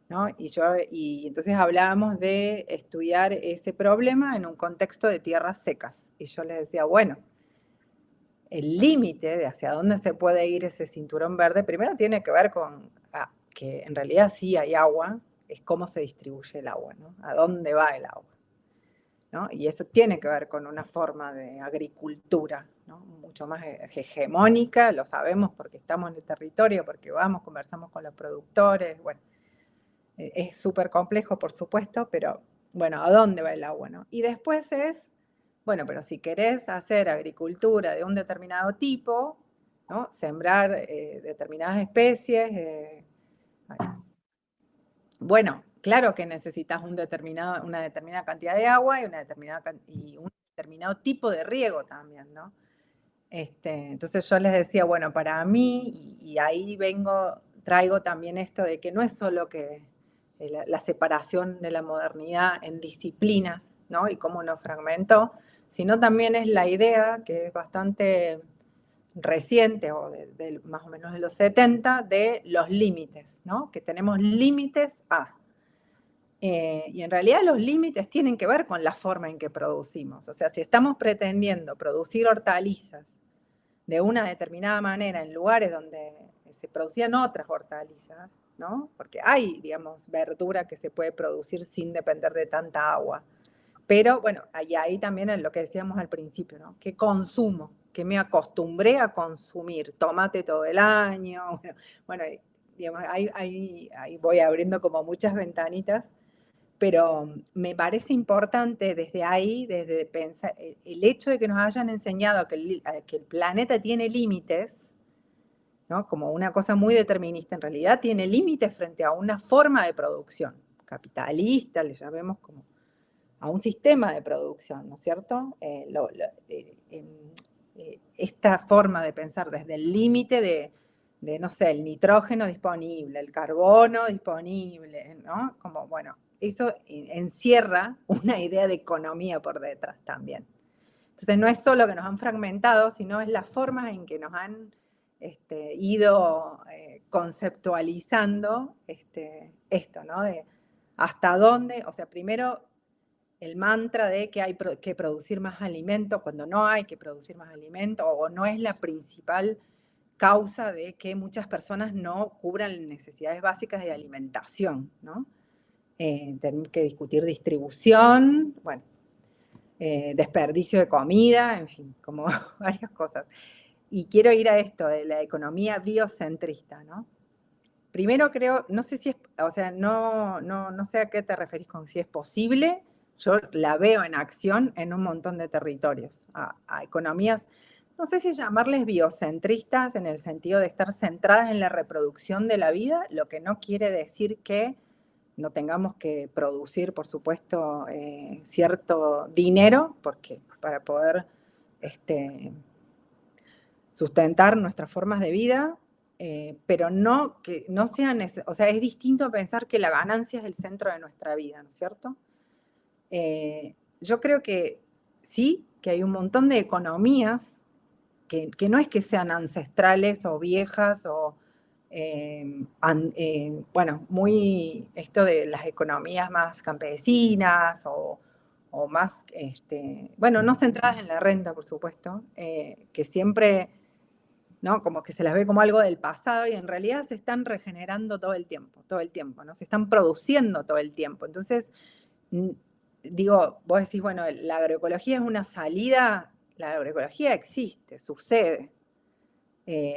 ¿No? Y entonces hablábamos de estudiar ese problema en un contexto de tierras secas. Y yo les decía, bueno, el límite de hacia dónde se puede ir ese cinturón verde, primero tiene que ver con que en realidad sí hay agua, es cómo se distribuye el agua, ¿no? A dónde va el agua, ¿no? Y eso tiene que ver con una forma de agricultura, ¿no? Mucho más hegemónica, lo sabemos porque estamos en el territorio, porque vamos, conversamos con los productores, bueno, es súper complejo, por supuesto, pero bueno, ¿a dónde va el agua, no? Y después es, bueno, pero si querés hacer agricultura de un determinado tipo, ¿no? Sembrar determinadas especies, bueno, claro que necesitas una determinada cantidad de agua y un determinado tipo de riego también, ¿no? Entonces yo les decía, bueno, para mí, y ahí traigo también esto de que no es solo que la separación de la modernidad en disciplinas, ¿no? Y cómo nos fragmentó, sino también es la idea, que es bastante reciente, o más o menos de los 70, de los límites, ¿no? Que tenemos límites a. Y en realidad los límites tienen que ver con la forma en que producimos. O sea, si estamos pretendiendo producir hortalizas de una determinada manera en lugares donde se producían otras hortalizas, ¿no? Porque hay, digamos, verdura que se puede producir sin depender de tanta agua. Pero bueno, ahí también es lo que decíamos al principio, ¿no? ¿Qué consumo? Que me acostumbré a consumir tomate todo el año. Bueno, digamos, ahí voy abriendo como muchas ventanitas, pero me parece importante desde ahí, desde pensar, el hecho de que nos hayan enseñado que el planeta tiene límites, ¿no? Como una cosa muy determinista, en realidad tiene límites frente a una forma de producción capitalista, le llamemos como a un sistema de producción, ¿no es cierto? Esta forma de pensar desde el límite de, no sé, el nitrógeno disponible, el carbono disponible, ¿no? Como, bueno, eso encierra una idea de economía por detrás también. Entonces no es solo que nos han fragmentado, sino es la forma en que nos han ido conceptualizando esto, ¿no? De hasta dónde, o sea, primero el mantra de que hay que producir más alimento cuando no hay que producir más alimento, o no es la principal causa de que muchas personas no cubran necesidades básicas de alimentación, ¿no? Tenemos que discutir distribución, bueno, desperdicio de comida, en fin, como varias cosas. Y quiero ir a esto de la economía biocentrista, ¿no? Primero creo, no sé si es, o sea, no sé a qué te referís con si es posible. Yo la veo en acción en un montón de territorios, a economías, no sé si llamarles biocentristas en el sentido de estar centradas en la reproducción de la vida, lo que no quiere decir que no tengamos que producir, por supuesto, cierto dinero, porque para poder sustentar nuestras formas de vida, pero no que no sean, o sea, es distinto pensar que la ganancia es el centro de nuestra vida, ¿no es cierto? Yo creo que sí, que hay un montón de economías que no es que sean ancestrales o viejas o, bueno, muy esto de las economías más campesinas o más, bueno, no centradas en la renta, por supuesto, que siempre ¿no? Como que se las ve como algo del pasado y en realidad se están regenerando todo el tiempo, ¿no? Se están produciendo todo el tiempo. Entonces, digo, vos decís, bueno, la agroecología es una salida, la agroecología existe, sucede.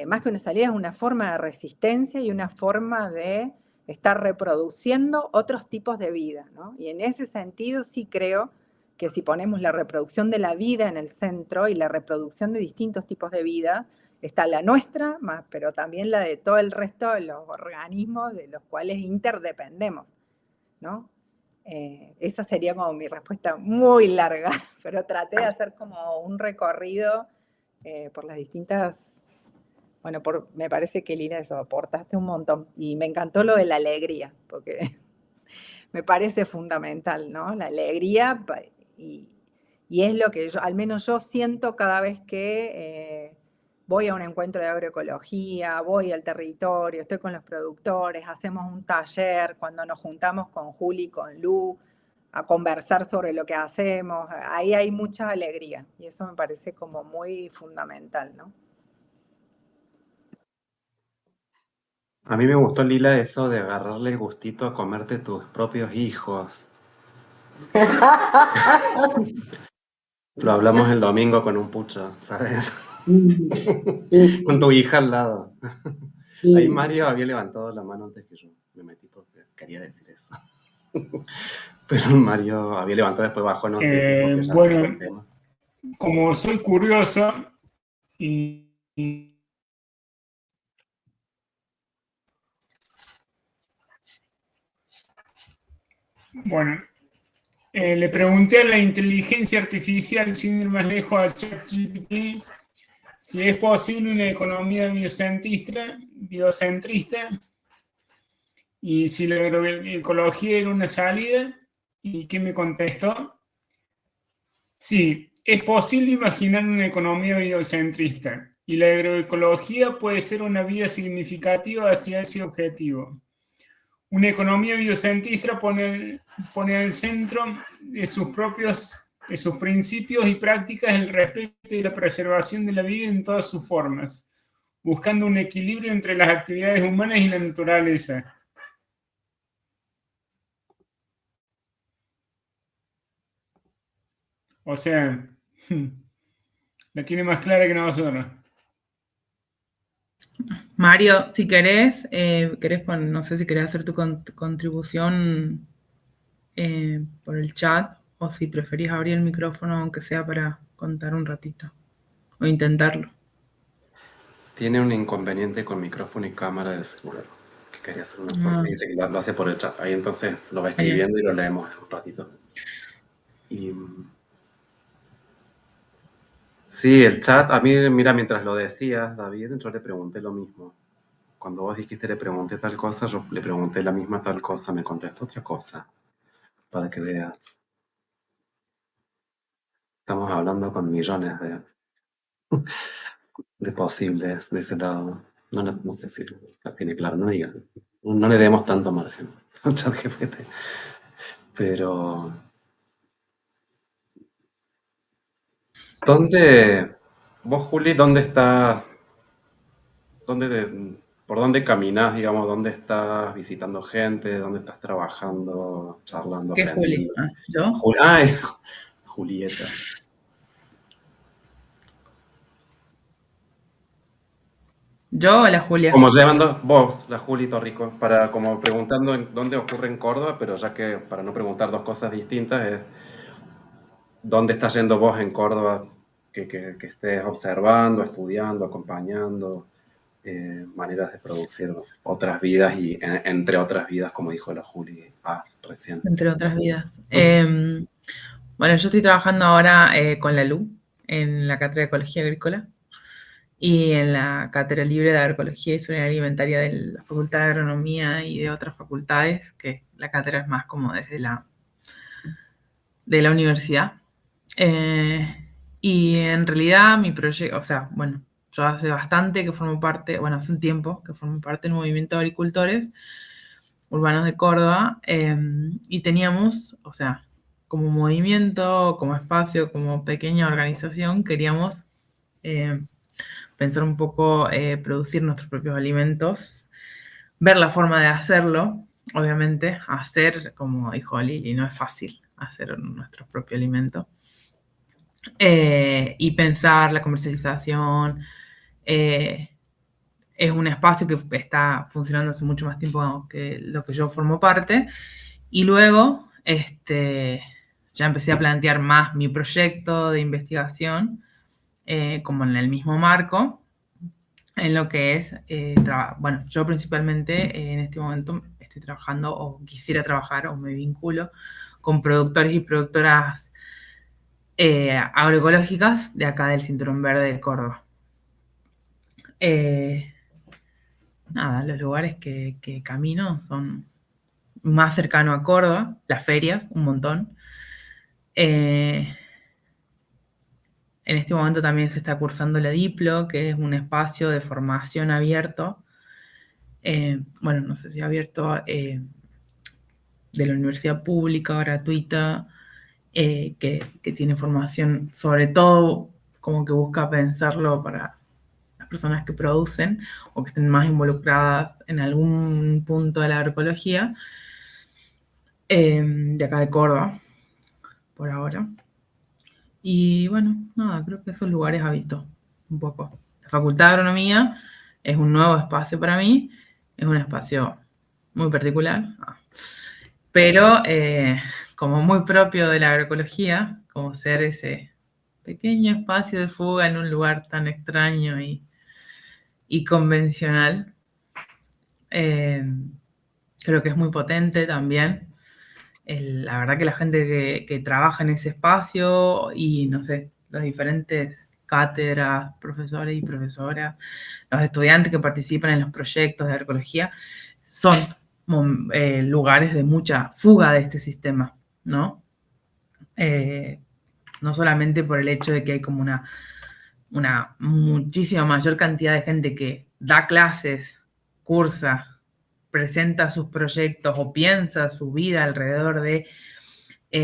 Más que una salida, es una forma de resistencia y una forma de estar reproduciendo otros tipos de vida, ¿no? Y en ese sentido sí creo que si ponemos la reproducción de la vida en el centro y la reproducción de distintos tipos de vida, está la nuestra, pero también la de todo el resto de los organismos de los cuales interdependemos, ¿no? Esa sería como mi respuesta muy larga, pero traté de hacer como un recorrido por las distintas... Bueno, me parece que Lina, eso, aportaste un montón. Y me encantó lo de la alegría, porque me parece fundamental, ¿no? La alegría, y es lo que al menos yo siento cada vez que voy a un encuentro de agroecología, voy al territorio, estoy con los productores, hacemos un taller, cuando nos juntamos con Juli, con Lu, a conversar sobre lo que hacemos, ahí hay mucha alegría, y eso me parece como muy fundamental, ¿no? A mí me gustó, Lila, eso de agarrarle el gustito a comerte tus propios hijos. Lo hablamos el domingo con un pucho, ¿sabes? Sí, Con tu hija al lado. sí. Ahí Mario había levantado la mano antes que yo. Me metí porque quería decir eso. Pero Mario había levantado, después bajó, no sé si porque ya cerró el Bueno, tema. como soy curioso y bueno, le pregunté a la inteligencia artificial, sin ir más lejos, a ChatGPT, si es posible una economía biocentrista y si la agroecología era una salida. ¿Y qué me contestó? Sí, es posible imaginar una economía biocentrista y la agroecología puede ser una vía significativa hacia ese objetivo. Una economía biocentrista pone al centro de sus principios y prácticas el respeto y la preservación de la vida en todas sus formas, buscando un equilibrio entre las actividades humanas y la naturaleza. O sea, la tiene más clara que nosotros. Mario, si querés, no sé si querés hacer tu contribución por el chat o si preferís abrir el micrófono aunque sea para contar un ratito o intentarlo. Tiene un inconveniente con micrófono y cámara de celular. Que quería hacer una porque dice que lo hace por el chat. Ahí entonces lo va escribiendo y lo leemos un ratito. Y sí, el chat, a mí, mira, mientras lo decías, David, yo le pregunté lo mismo. Cuando vos dijiste le pregunté tal cosa, yo le pregunté la misma tal cosa, me contestó otra cosa, para que veas. Estamos hablando con millones de posibles de ese lado. No sé si la tiene claro, no digas. No le demos tanto margen al chat GPT. Pero, vos, Juli, dónde estás? ¿Por dónde caminas, digamos? ¿Dónde estás visitando gente? ¿Dónde estás trabajando, charlando, ¿Qué Juli? aprendiendo? ¿Yo? Ay, Julieta. ¿Yo o la Julia? Como llevando vos, la Juli Torrico, para como preguntando en dónde ocurre en Córdoba, pero ya que para no preguntar dos cosas distintas es dónde estás yendo vos en Córdoba, que estés observando, estudiando, acompañando, maneras de producir otras vidas y entre otras vidas, como dijo la Juli recién. Entre otras vidas. Bueno, yo estoy trabajando ahora con la LU en la Cátedra de Ecología Agrícola y en la Cátedra Libre de Agroecología y Soberanía Alimentaria de la Facultad de Agronomía y de otras facultades, que la cátedra es más como desde de la universidad. Y en realidad mi proyecto, o sea, bueno, yo hace bastante que formo parte, bueno, hace un tiempo que formo parte del movimiento de agricultores urbanos de Córdoba y teníamos, o sea, como movimiento, como espacio, como pequeña organización, queríamos pensar un poco, producir nuestros propios alimentos, ver la forma de hacerlo, obviamente, hacer, como dijo Lili, no es fácil hacer nuestro propio alimento. Y pensar la comercialización. Es un espacio que está funcionando hace mucho más tiempo que lo que yo formo parte. Y luego ya empecé a plantear más mi proyecto de investigación, como en el mismo marco, en lo que es, bueno, yo principalmente en este momento estoy trabajando o quisiera trabajar o me vinculo con productores y productoras agroecológicas de acá del Cinturón Verde de Córdoba. Nada, los lugares que camino son más cercanos a Córdoba, las ferias, un montón. En este momento también se está cursando la Diplo, que es un espacio de formación abierto. Bueno, no sé si abierto, de la universidad pública, gratuita, que tiene formación, sobre todo como que busca pensarlo para las personas que producen o que estén más involucradas en algún punto de la agroecología, de acá de Córdoba, por ahora. Y bueno, nada, creo que esos lugares habito un poco. La Facultad de Agronomía es un nuevo espacio para mí, es un espacio muy particular, pero como muy propio de la agroecología, como ser ese pequeño espacio de fuga en un lugar tan extraño y convencional. Creo que es muy potente también. La verdad que la gente que trabaja en ese espacio y, no sé, los diferentes cátedras, profesores y profesoras, los estudiantes que participan en los proyectos de agroecología, son lugares de mucha fuga de este sistema, ¿no? No solamente por el hecho de que hay como una muchísima mayor cantidad de gente que da clases, cursa, presenta sus proyectos o piensa su vida alrededor de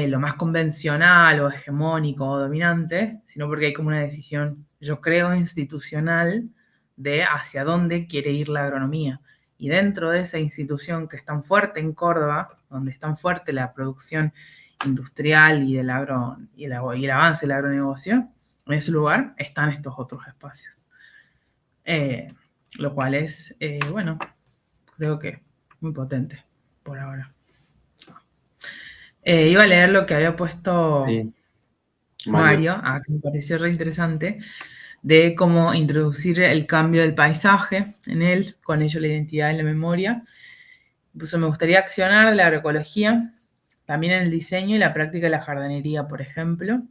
lo más convencional o hegemónico o dominante, sino porque hay como una decisión, yo creo, institucional de hacia dónde quiere ir la agronomía. Y dentro de esa institución que es tan fuerte en Córdoba, donde es tan fuerte la producción industrial y el avance del agronegocio, en ese lugar están estos otros espacios. Lo cual es, bueno, creo que muy potente por ahora. Iba a leer lo que había puesto Sí, Mario, que me pareció re interesante, de cómo introducir el cambio del paisaje en él, con ello la identidad y la memoria. Incluso me gustaría accionar la agroecología, también en el diseño y la práctica de la jardinería, por ejemplo.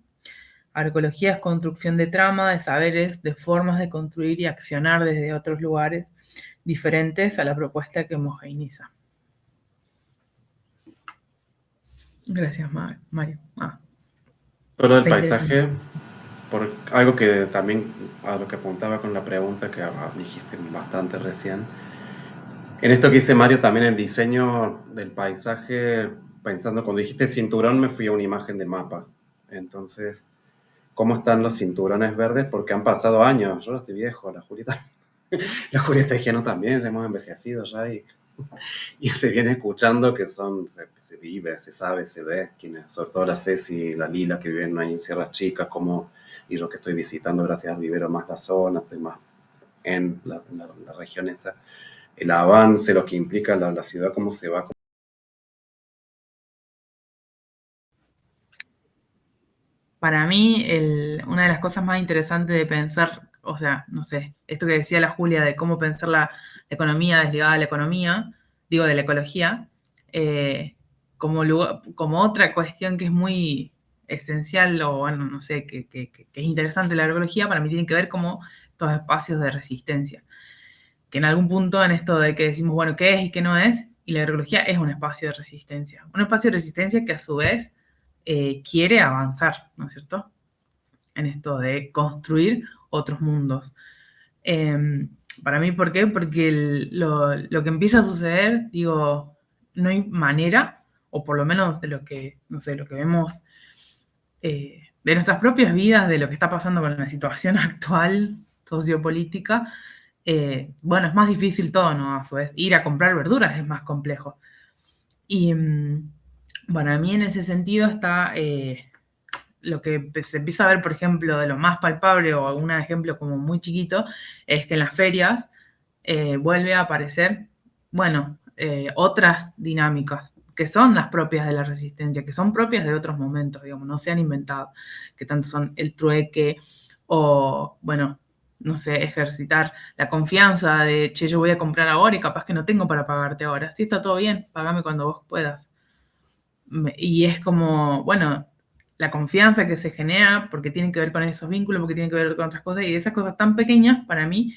Agroecología es construcción de trama, de saberes, de formas de construir y accionar desde otros lugares diferentes a la propuesta que homogeneiza. Gracias, Mario. Todo el Re paisaje, por algo que también a lo que apuntaba con la pregunta que dijiste bastante recién. En esto que dice Mario, también el diseño del paisaje, pensando, cuando dijiste cinturón, me fui a una imagen de mapa. Entonces, ¿cómo están los cinturones verdes? Porque han pasado años, yo estoy viejo, la Julia Tejano también, hemos envejecido ya y se viene escuchando que se vive, se sabe, se ve, sobre todo la Ceci y la Lila que viven ahí en Sierras Chicas, y yo que estoy visitando gracias al vivero más la zona, estoy más en la región esa, el avance, lo que implica la ciudad, cómo se va. Para mí, una de las cosas más interesantes de pensar, o sea, no sé, esto que decía la Julia de cómo pensar la economía desligada de la economía, digo, de la ecología, como otra cuestión que es muy esencial o, bueno, no sé, que es interesante de la agroecología, para mí tiene que ver como estos espacios de resistencia. Que en algún punto en esto de que decimos, bueno, ¿qué es y qué no es? Y la agroecología es un espacio de resistencia. Un espacio de resistencia que a su vez quiere avanzar, ¿no es cierto? En esto de construir otros mundos. Para mí, ¿por qué? Porque lo que empieza a suceder, digo, no hay manera, o por lo menos de lo que, no sé, lo que vemos de nuestras propias vidas, de lo que está pasando con la situación actual sociopolítica, bueno, es más difícil todo, ¿no? A su vez, ir a comprar verduras es más complejo. Y para mí en ese sentido está lo que se empieza a ver, por ejemplo, de lo más palpable o algún ejemplo como muy chiquito, es que en las ferias vuelve a aparecer, bueno, otras dinámicas que son las propias de la resistencia, que son propias de otros momentos, digamos, no se han inventado, que tanto son el trueque o, bueno, no sé, ejercitar la confianza de, che, yo voy a comprar ahora y capaz que no tengo para pagarte ahora. Sí, está todo bien, pagame cuando vos puedas. Y es como, bueno, la confianza que se genera porque tiene que ver con esos vínculos, porque tiene que ver con otras cosas, y esas cosas tan pequeñas, para mí,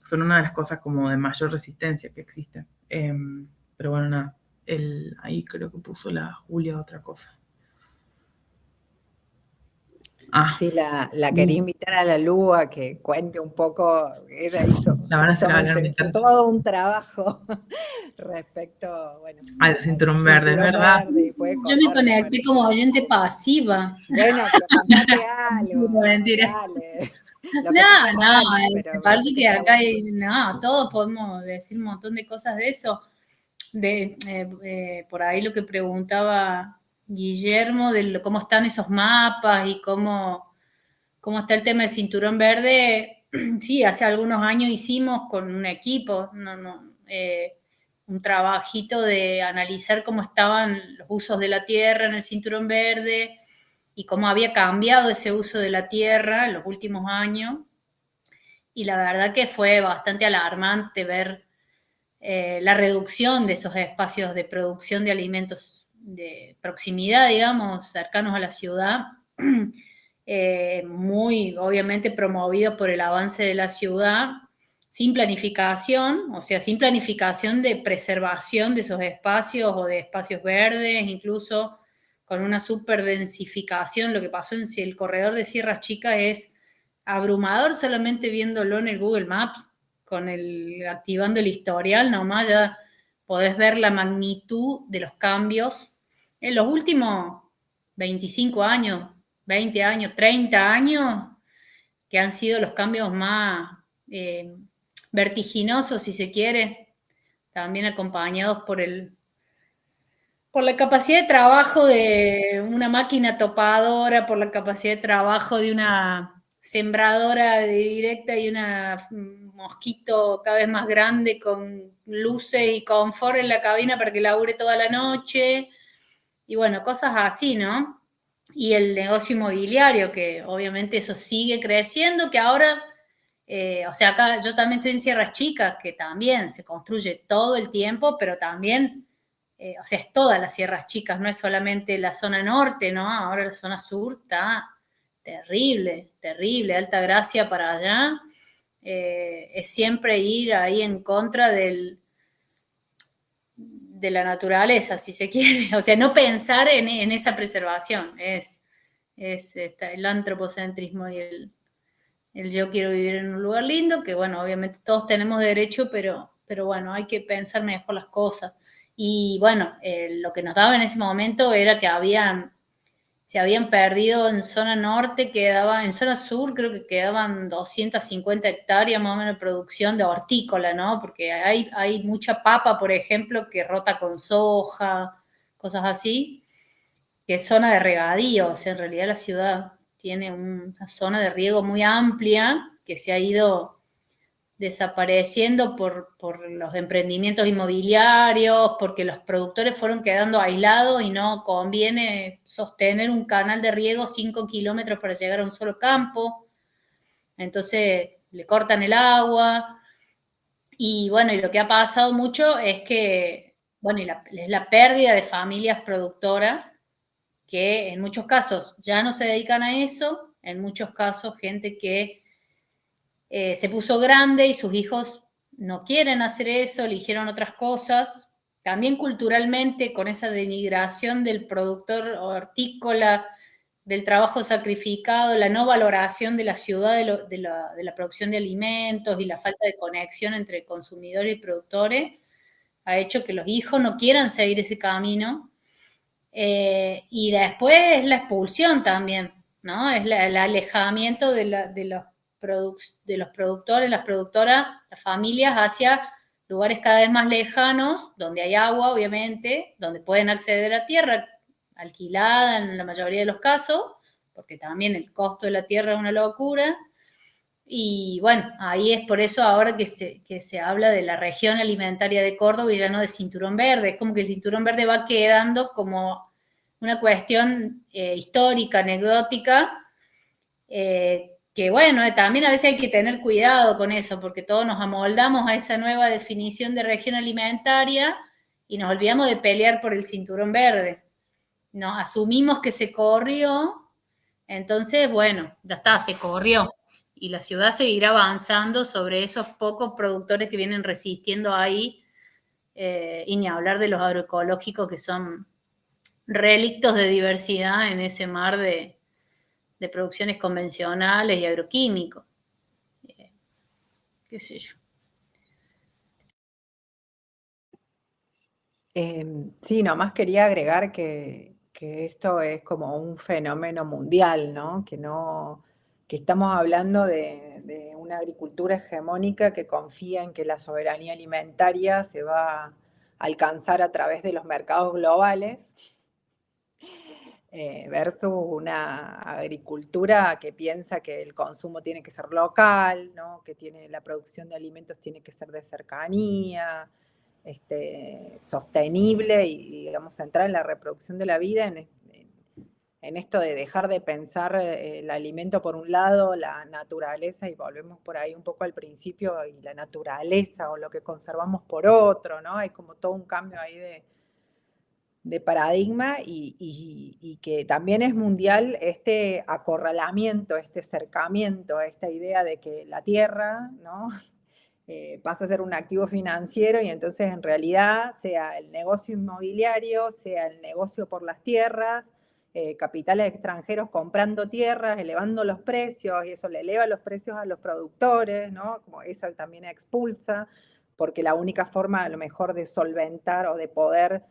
son una de las cosas como de mayor resistencia que existen. Pero bueno, nada, ahí creo que puso la Julia otra cosa. Ah, Sí, la quería invitar a la Lu a que cuente un poco, ella hizo la van a hacer hablar justamente mientras todo un trabajo respecto, bueno, al al cinturón verde, es cinturón verdad. verde, y puede Yo me contar qué conecté como pareció. oyente pasiva. Bueno, pero contate algo, Mentira. dale, lo que te No, dé no, ganas, me pero parece siempre que está acá bueno. hay, no, todos podemos decir un montón de cosas de eso. Por ahí lo que preguntaba Guillermo de cómo están esos mapas y cómo está el tema del cinturón verde. Sí, hace algunos años hicimos con un equipo un trabajito de analizar cómo estaban los usos de la tierra en el cinturón verde y cómo había cambiado ese uso de la tierra en los últimos años. Y la verdad que fue bastante alarmante ver la reducción de esos espacios de producción de alimentos de proximidad, digamos, cercanos a la ciudad, muy obviamente promovidos por el avance de la ciudad, sin planificación, o sea, sin planificación de preservación de esos espacios o de espacios verdes, incluso con una superdensificación. Lo que pasó en el corredor de Sierras Chicas es abrumador solamente viéndolo en el Google Maps, activando el historial, nomás ya podés ver la magnitud de los cambios en los últimos 25 años, 20 años, 30 años, que han sido los cambios más vertiginosos, si se quiere, también acompañados por la capacidad de trabajo de una máquina topadora, por la capacidad de trabajo de una sembradora directa y un mosquito cada vez más grande con luces y confort en la cabina para que labure toda la noche. Y bueno, cosas así, ¿no? Y el negocio inmobiliario, que obviamente eso sigue creciendo, que ahora, o sea, acá yo también estoy en Sierras Chicas, que también se construye todo el tiempo, pero también o sea, es todas las Sierras Chicas, no es solamente la zona norte, ¿no? Ahora la zona sur está terrible, terrible, Altagracia para allá. Es siempre ir ahí en contra de la naturaleza, si se quiere. O sea, no pensar en esa preservación. Es el antropocentrismo y el yo quiero vivir en un lugar lindo, que bueno, obviamente todos tenemos derecho, pero bueno, hay que pensar mejor las cosas. Y bueno, lo que nos daba en ese momento era que se habían perdido en zona norte, en zona sur creo que quedaban 250 hectáreas más o menos de producción de hortícola, ¿no? Porque hay mucha papa, por ejemplo, que rota con soja, cosas así, que es zona de regadío, o sea, en realidad la ciudad tiene una zona de riego muy amplia que se ha ido desapareciendo por los emprendimientos inmobiliarios, porque los productores fueron quedando aislados y no conviene sostener un canal de riego 5 kilómetros para llegar a un solo campo. Entonces le cortan el agua. Y bueno, y lo que ha pasado mucho es que, bueno, es la pérdida de familias productoras que en muchos casos ya no se dedican a eso, en muchos casos gente que se puso grande y sus hijos no quieren hacer eso, eligieron otras cosas. También culturalmente, con esa denigración del productor hortícola, del trabajo sacrificado, la no valoración de la ciudad, de la producción de alimentos y la falta de conexión entre consumidores y productores, ha hecho que los hijos no quieran seguir ese camino. Y después es la expulsión también, ¿no? Es el alejamiento de los productores, las productoras, las familias hacia lugares cada vez más lejanos, donde hay agua, obviamente, donde pueden acceder a tierra alquilada en la mayoría de los casos, porque también el costo de la tierra es una locura. Y bueno, ahí es por eso ahora que se habla de la región alimentaria de Córdoba y ya no de cinturón verde. Es como que el cinturón verde va quedando como una cuestión histórica, anecdótica, que bueno, también a veces hay que tener cuidado con eso, porque todos nos amoldamos a esa nueva definición de región alimentaria y nos olvidamos de pelear por el cinturón verde. ¿No? Asumimos que se corrió, entonces, bueno, ya está, se corrió. Y la ciudad seguirá avanzando sobre esos pocos productores que vienen resistiendo ahí, y ni hablar de los agroecológicos que son relictos de diversidad en ese mar de producciones convencionales y agroquímicos. Qué sé yo. Sí, nomás quería agregar que esto es como un fenómeno mundial, ¿no? Que estamos hablando de una agricultura hegemónica que confía en que la soberanía alimentaria se va a alcanzar a través de los mercados globales, versus una agricultura que piensa que el consumo tiene que ser local, ¿no? Que la producción de alimentos tiene que ser de cercanía, sostenible y, digamos, centrar en la reproducción de la vida, en esto de dejar de pensar el alimento por un lado, la naturaleza, y volvemos por ahí un poco al principio, y la naturaleza o lo que conservamos por otro, ¿no? Hay como todo un cambio ahí de paradigma y que también es mundial este acorralamiento, este cercamiento, esta idea de que la tierra, ¿no? Pasa a ser un activo financiero y entonces en realidad sea el negocio inmobiliario, sea el negocio por las tierras, capitales extranjeros comprando tierras, elevando los precios, y eso le eleva los precios a los productores, ¿no? Como eso también expulsa, porque la única forma a lo mejor de solventar o de poder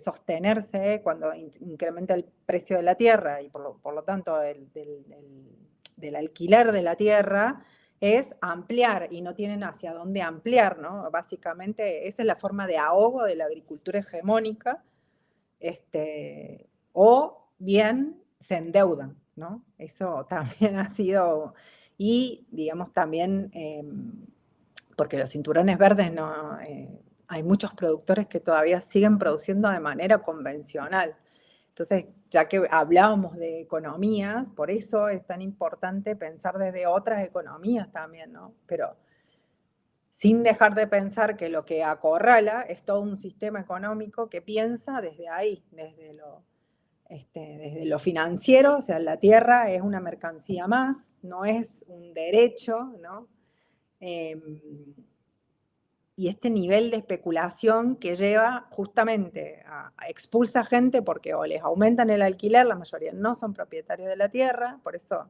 sostenerse cuando incrementa el precio de la tierra y por lo tanto del alquiler de la tierra, es ampliar, y no tienen hacia dónde ampliar, ¿no? Básicamente esa es la forma de ahogo de la agricultura hegemónica, o bien se endeudan, ¿no? Eso también ha sido, y digamos también, porque los cinturones verdes no, hay muchos productores que todavía siguen produciendo de manera convencional. Entonces, ya que hablábamos de economías, por eso es tan importante pensar desde otras economías también, ¿no? Pero sin dejar de pensar que lo que acorrala es todo un sistema económico que piensa desde ahí, desde lo financiero, o sea, la tierra es una mercancía más, no es un derecho, ¿no? Y este nivel de especulación que lleva justamente a expulsa gente porque o les aumentan el alquiler, la mayoría no son propietarios de la tierra, por eso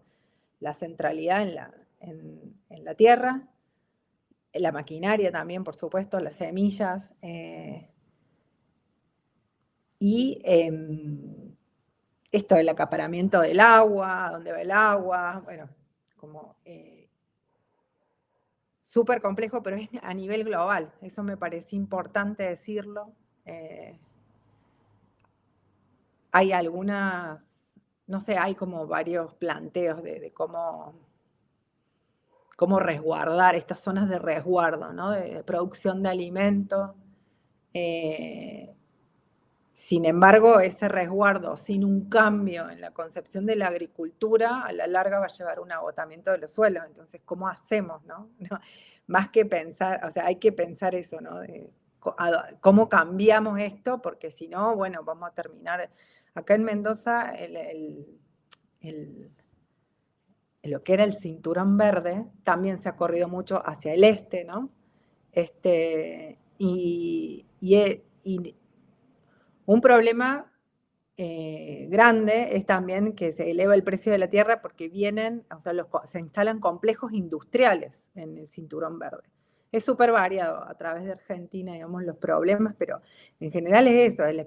la centralidad en la tierra, la maquinaria también, por supuesto, las semillas, y esto del acaparamiento del agua, dónde va el agua, bueno, como súper complejo, pero es a nivel global. Eso me parece importante decirlo. Hay algunas, no sé, hay como varios planteos de cómo resguardar estas zonas de resguardo, ¿no? De producción de alimentos. Sin embargo, ese resguardo sin un cambio en la concepción de la agricultura, a la larga va a llevar a un agotamiento de los suelos. Entonces, ¿cómo hacemos, no? Más que pensar, o sea, hay que pensar eso, ¿no? ¿Cómo cambiamos esto? Porque si no, bueno, vamos a terminar. Acá en Mendoza, lo que era el cinturón verde también se ha corrido mucho hacia el este, ¿no? Y un problema grande es también que se eleva el precio de la tierra porque o sea, se instalan complejos industriales en el cinturón verde. Es súper variado a través de Argentina, digamos, los problemas, pero en general es eso, es la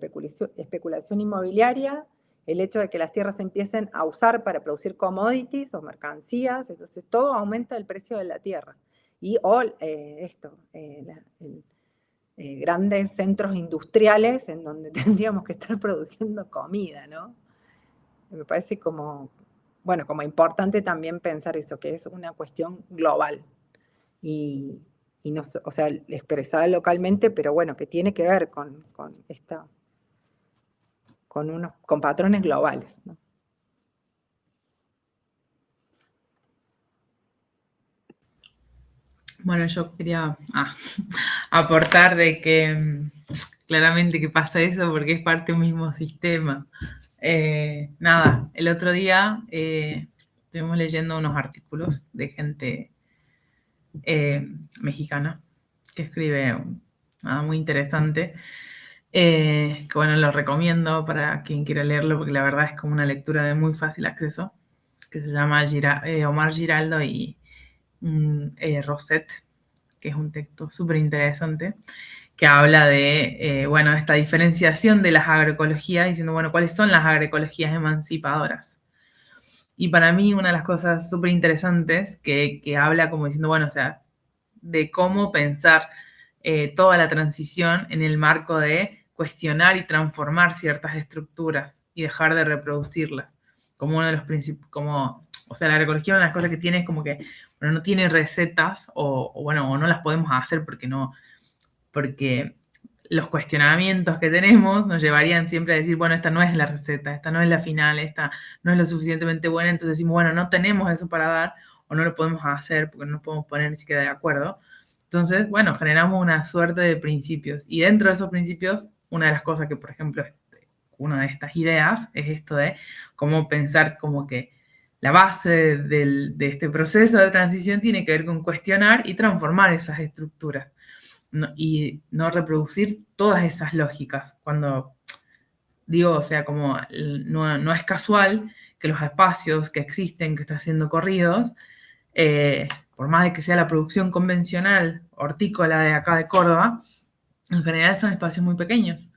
especulación inmobiliaria, el hecho de que las tierras se empiecen a usar para producir commodities o mercancías, entonces todo aumenta el precio de la tierra. Y grandes centros industriales en donde tendríamos que estar produciendo comida, ¿no? Me parece como importante también pensar eso, que es una cuestión global y no, o sea, expresada localmente, pero bueno, que tiene que ver con patrones globales, ¿no? Bueno, yo quería aportar de que claramente que pasa eso porque es parte de un mismo sistema. Nada, el otro día estuvimos leyendo unos artículos de gente mexicana que escribe nada muy interesante, que bueno, lo recomiendo para quien quiera leerlo porque la verdad es como una lectura de muy fácil acceso, que se llama Omar Giraldo y Roset, que es un texto súper interesante, que habla de, esta diferenciación de las agroecologías, diciendo, bueno, ¿cuáles son las agroecologías emancipadoras? Y para mí una de las cosas súper interesantes que habla como diciendo, bueno, o sea, de cómo pensar toda la transición en el marco de cuestionar y transformar ciertas estructuras y dejar de reproducirlas. Como uno de los principios, o sea, la agroecología, una de las cosas que tiene es como que, bueno, no tiene recetas o no las podemos hacer porque los cuestionamientos que tenemos nos llevarían siempre a decir, bueno, esta no es la receta, esta no es la final, esta no es lo suficientemente buena, entonces decimos, bueno, no tenemos eso para dar o no lo podemos hacer porque no nos podemos poner ni siquiera de acuerdo. Entonces, bueno, generamos una suerte de principios y dentro de esos principios, una de las cosas que, por ejemplo, una de estas ideas es esto de cómo pensar como que la base de este proceso de transición tiene que ver con cuestionar y transformar esas estructuras. Y no reproducir todas esas lógicas. Cuando digo, o sea, como no es casual que los espacios que existen, que están siendo corridos, por más de que sea la producción convencional hortícola de acá de Córdoba, en general son espacios muy pequeños.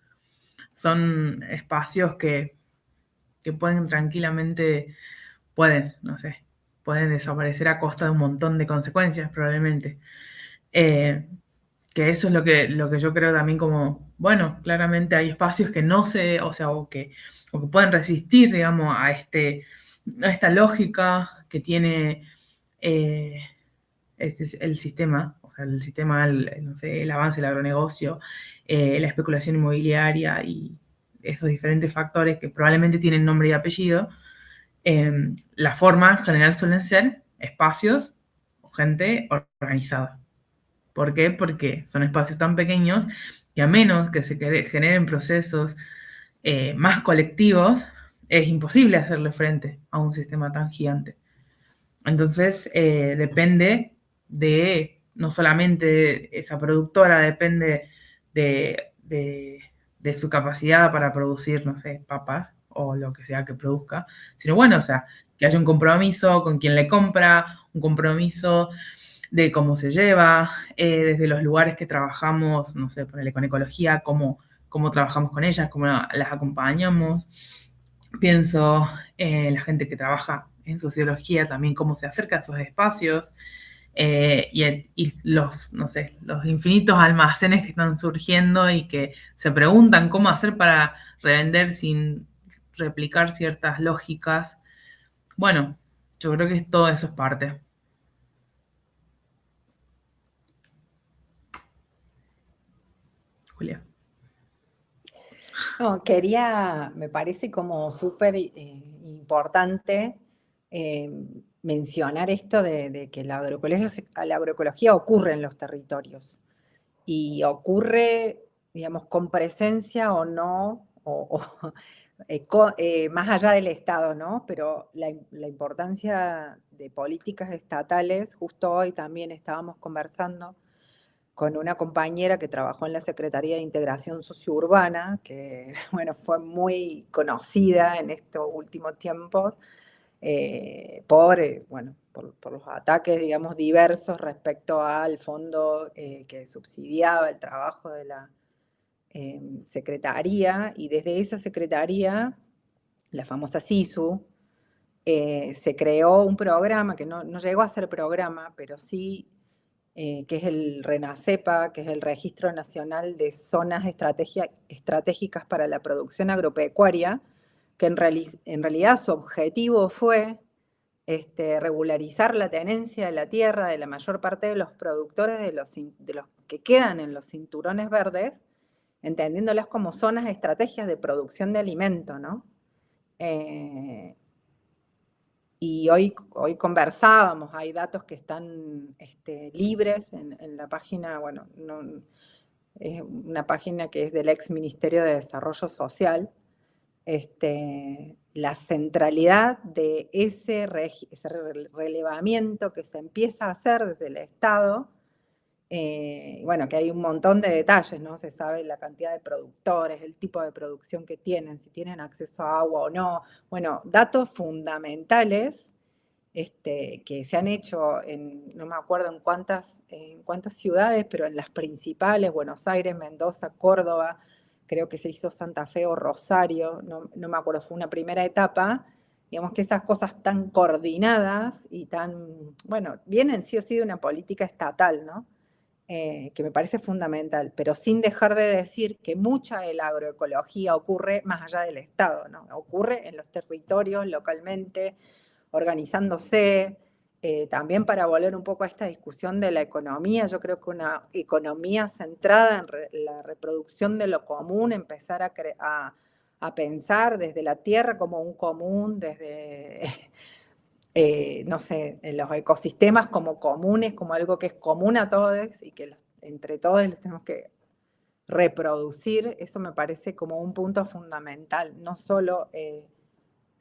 Son espacios que pueden tranquilamente, pueden desaparecer a costa de un montón de consecuencias probablemente. Que eso es lo que yo creo también como, bueno, claramente hay espacios que no se, o sea, o que pueden resistir, digamos, a esta lógica que tiene el sistema, o sea, el sistema, no sé, el avance del agronegocio, la especulación inmobiliaria y esos diferentes factores que probablemente tienen nombre y apellido. La forma en general suelen ser espacios o gente organizada. ¿Por qué? Porque son espacios tan pequeños que a menos que se generen procesos más colectivos, es imposible hacerle frente a un sistema tan gigante. Entonces, depende de, no solamente esa productora, depende de su capacidad para producir, no sé, papas o lo que sea que produzca, sino bueno, o sea, que haya un compromiso con quien le compra, un compromiso de cómo se lleva, desde los lugares que trabajamos, no sé, ponerle con ecología, cómo trabajamos con ellas, cómo las acompañamos. Pienso en la gente que trabaja en sociología también, cómo se acerca a esos espacios y los infinitos almacenes que están surgiendo y que se preguntan cómo hacer para revender sin replicar ciertas lógicas. Bueno, yo creo que todo eso es parte. Julia. No, me parece como súper importante mencionar esto de que la agroecología ocurre en los territorios y ocurre, digamos, con presencia o no, más allá del Estado, ¿no? Pero la importancia de políticas estatales, justo hoy también estábamos conversando con una compañera que trabajó en la Secretaría de Integración Sociourbana, que bueno, fue muy conocida en estos últimos tiempos por los ataques, digamos, diversos respecto al fondo que subsidiaba el trabajo de la Secretaría, y desde esa Secretaría la famosa SISU, se creó un programa que no llegó a ser programa, pero sí, que es el RENACEPA, que es el Registro Nacional de Zonas Estratégicas para la Producción Agropecuaria, que en realidad su objetivo fue regularizar la tenencia de la tierra de la mayor parte de los productores de los que quedan en los cinturones verdes, entendiéndolas como zonas estrategias de producción de alimento, ¿no? Y hoy conversábamos, hay datos que están libres en la página, bueno, es una página que es del ex Ministerio de Desarrollo Social, la centralidad de ese relevamiento que se empieza a hacer desde el Estado, bueno, que hay un montón de detalles, ¿no? Se sabe la cantidad de productores, el tipo de producción que tienen, si tienen acceso a agua o no. Bueno, datos fundamentales que se han hecho no me acuerdo en cuántas ciudades, pero en las principales, Buenos Aires, Mendoza, Córdoba, creo que se hizo Santa Fe o Rosario, no me acuerdo, fue una primera etapa. Digamos que esas cosas tan coordinadas y tan, bueno, vienen sí o sí de una política estatal, ¿no? Que me parece fundamental, pero sin dejar de decir que mucha de la agroecología ocurre más allá del Estado, ¿no? Ocurre en los territorios, localmente, organizándose. También para volver un poco a esta discusión de la economía, yo creo que una economía centrada en la reproducción de lo común, empezar a pensar desde la tierra como un común, desde no sé, en los ecosistemas como comunes, como algo que es común a todos y que entre todos los tenemos que reproducir, eso me parece como un punto fundamental, no solo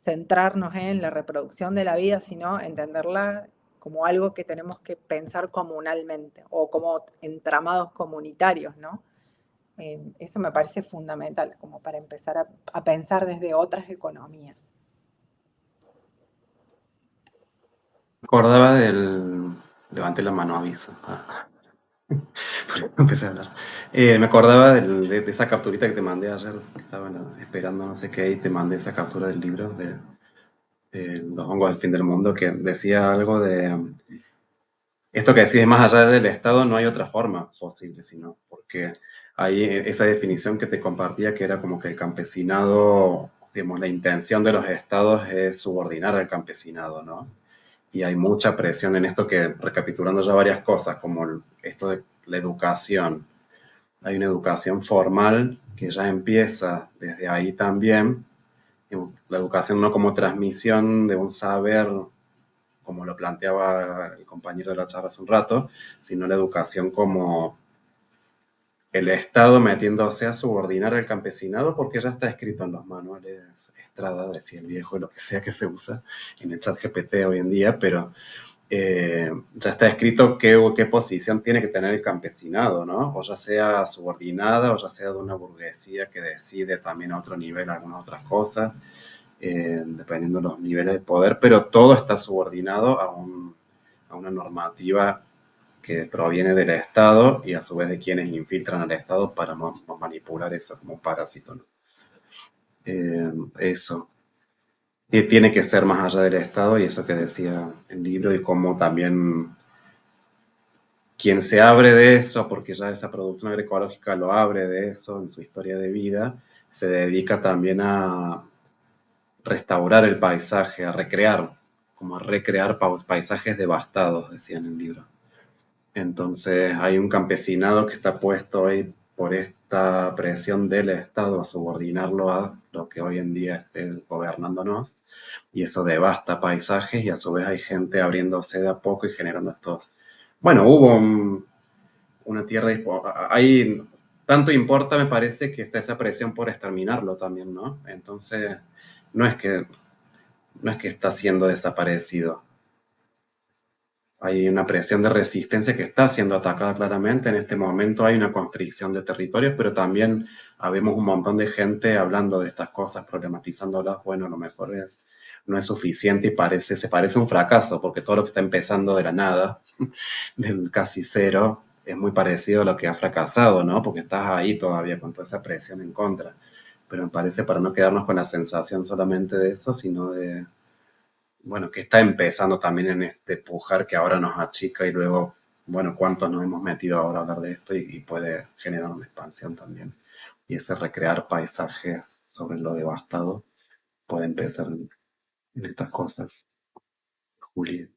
centrarnos en la reproducción de la vida, sino entenderla como algo que tenemos que pensar comunalmente o como entramados comunitarios, ¿no? Eso me parece fundamental, como para empezar a pensar desde otras economías. Me acordaba del... Levanté la mano, aviso. Empecé a hablar. Me acordaba de esa capturita que te mandé ayer, que estaba esperando no sé qué, y te mandé esa captura del libro de Los hongos del fin del mundo, que decía algo de... Esto que decís, más allá del Estado no hay otra forma posible, sino porque hay esa definición que te compartía que era como que el campesinado, digamos, la intención de los estados es subordinar al campesinado, ¿no? Y hay mucha presión en esto que, recapitulando ya varias cosas, como esto de la educación. Hay una educación formal que ya empieza desde ahí también. La educación no como transmisión de un saber, como lo planteaba el compañero de la charla hace un rato, sino la educación como el Estado metiéndose a subordinar al campesinado porque ya está escrito en los manuales Estrada, decía el viejo, lo que sea que se usa en el chat GPT hoy en día, pero ya está escrito qué posición tiene que tener el campesinado, ¿no? O ya sea subordinada o ya sea de una burguesía que decide también a otro nivel algunas otras cosas, dependiendo de los niveles de poder, pero todo está subordinado a una normativa que proviene del Estado y a su vez de quienes infiltran al Estado para manipular eso como un parásito, ¿no? Eso. Tiene que ser más allá del Estado y eso que decía el libro y cómo también quien se abre de eso, porque ya esa producción agroecológica lo abre de eso en su historia de vida, se dedica también a restaurar el paisaje, a recrear, como a recrear paisajes devastados, decía en el libro. Entonces hay un campesinado que está puesto hoy por esta presión del Estado a subordinarlo a lo que hoy en día esté gobernándonos, y eso devasta paisajes y a su vez hay gente abriéndose de a poco y generando estos... Bueno, hubo una tierra... Hay, tanto importa, me parece, que está esa presión por exterminarlo también, ¿no? Entonces, no es que está siendo desaparecido. Hay una presión de resistencia que está siendo atacada claramente. En este momento hay una constricción de territorios, pero también habemos un montón de gente hablando de estas cosas, problematizándolas. Bueno, a lo mejor no es suficiente y se parece un fracaso, porque todo lo que está empezando de la nada, del casi cero, es muy parecido a lo que ha fracasado, ¿no? Porque estás ahí todavía con toda esa presión en contra. pero me parece para no quedarnos con la sensación solamente de eso, sino de, bueno, que está empezando también en este pujar que ahora nos achica y luego, bueno, cuántos nos hemos metido ahora a hablar de esto y puede generar una expansión también. Y ese recrear paisajes sobre lo devastado puede empezar en estas cosas, Juli.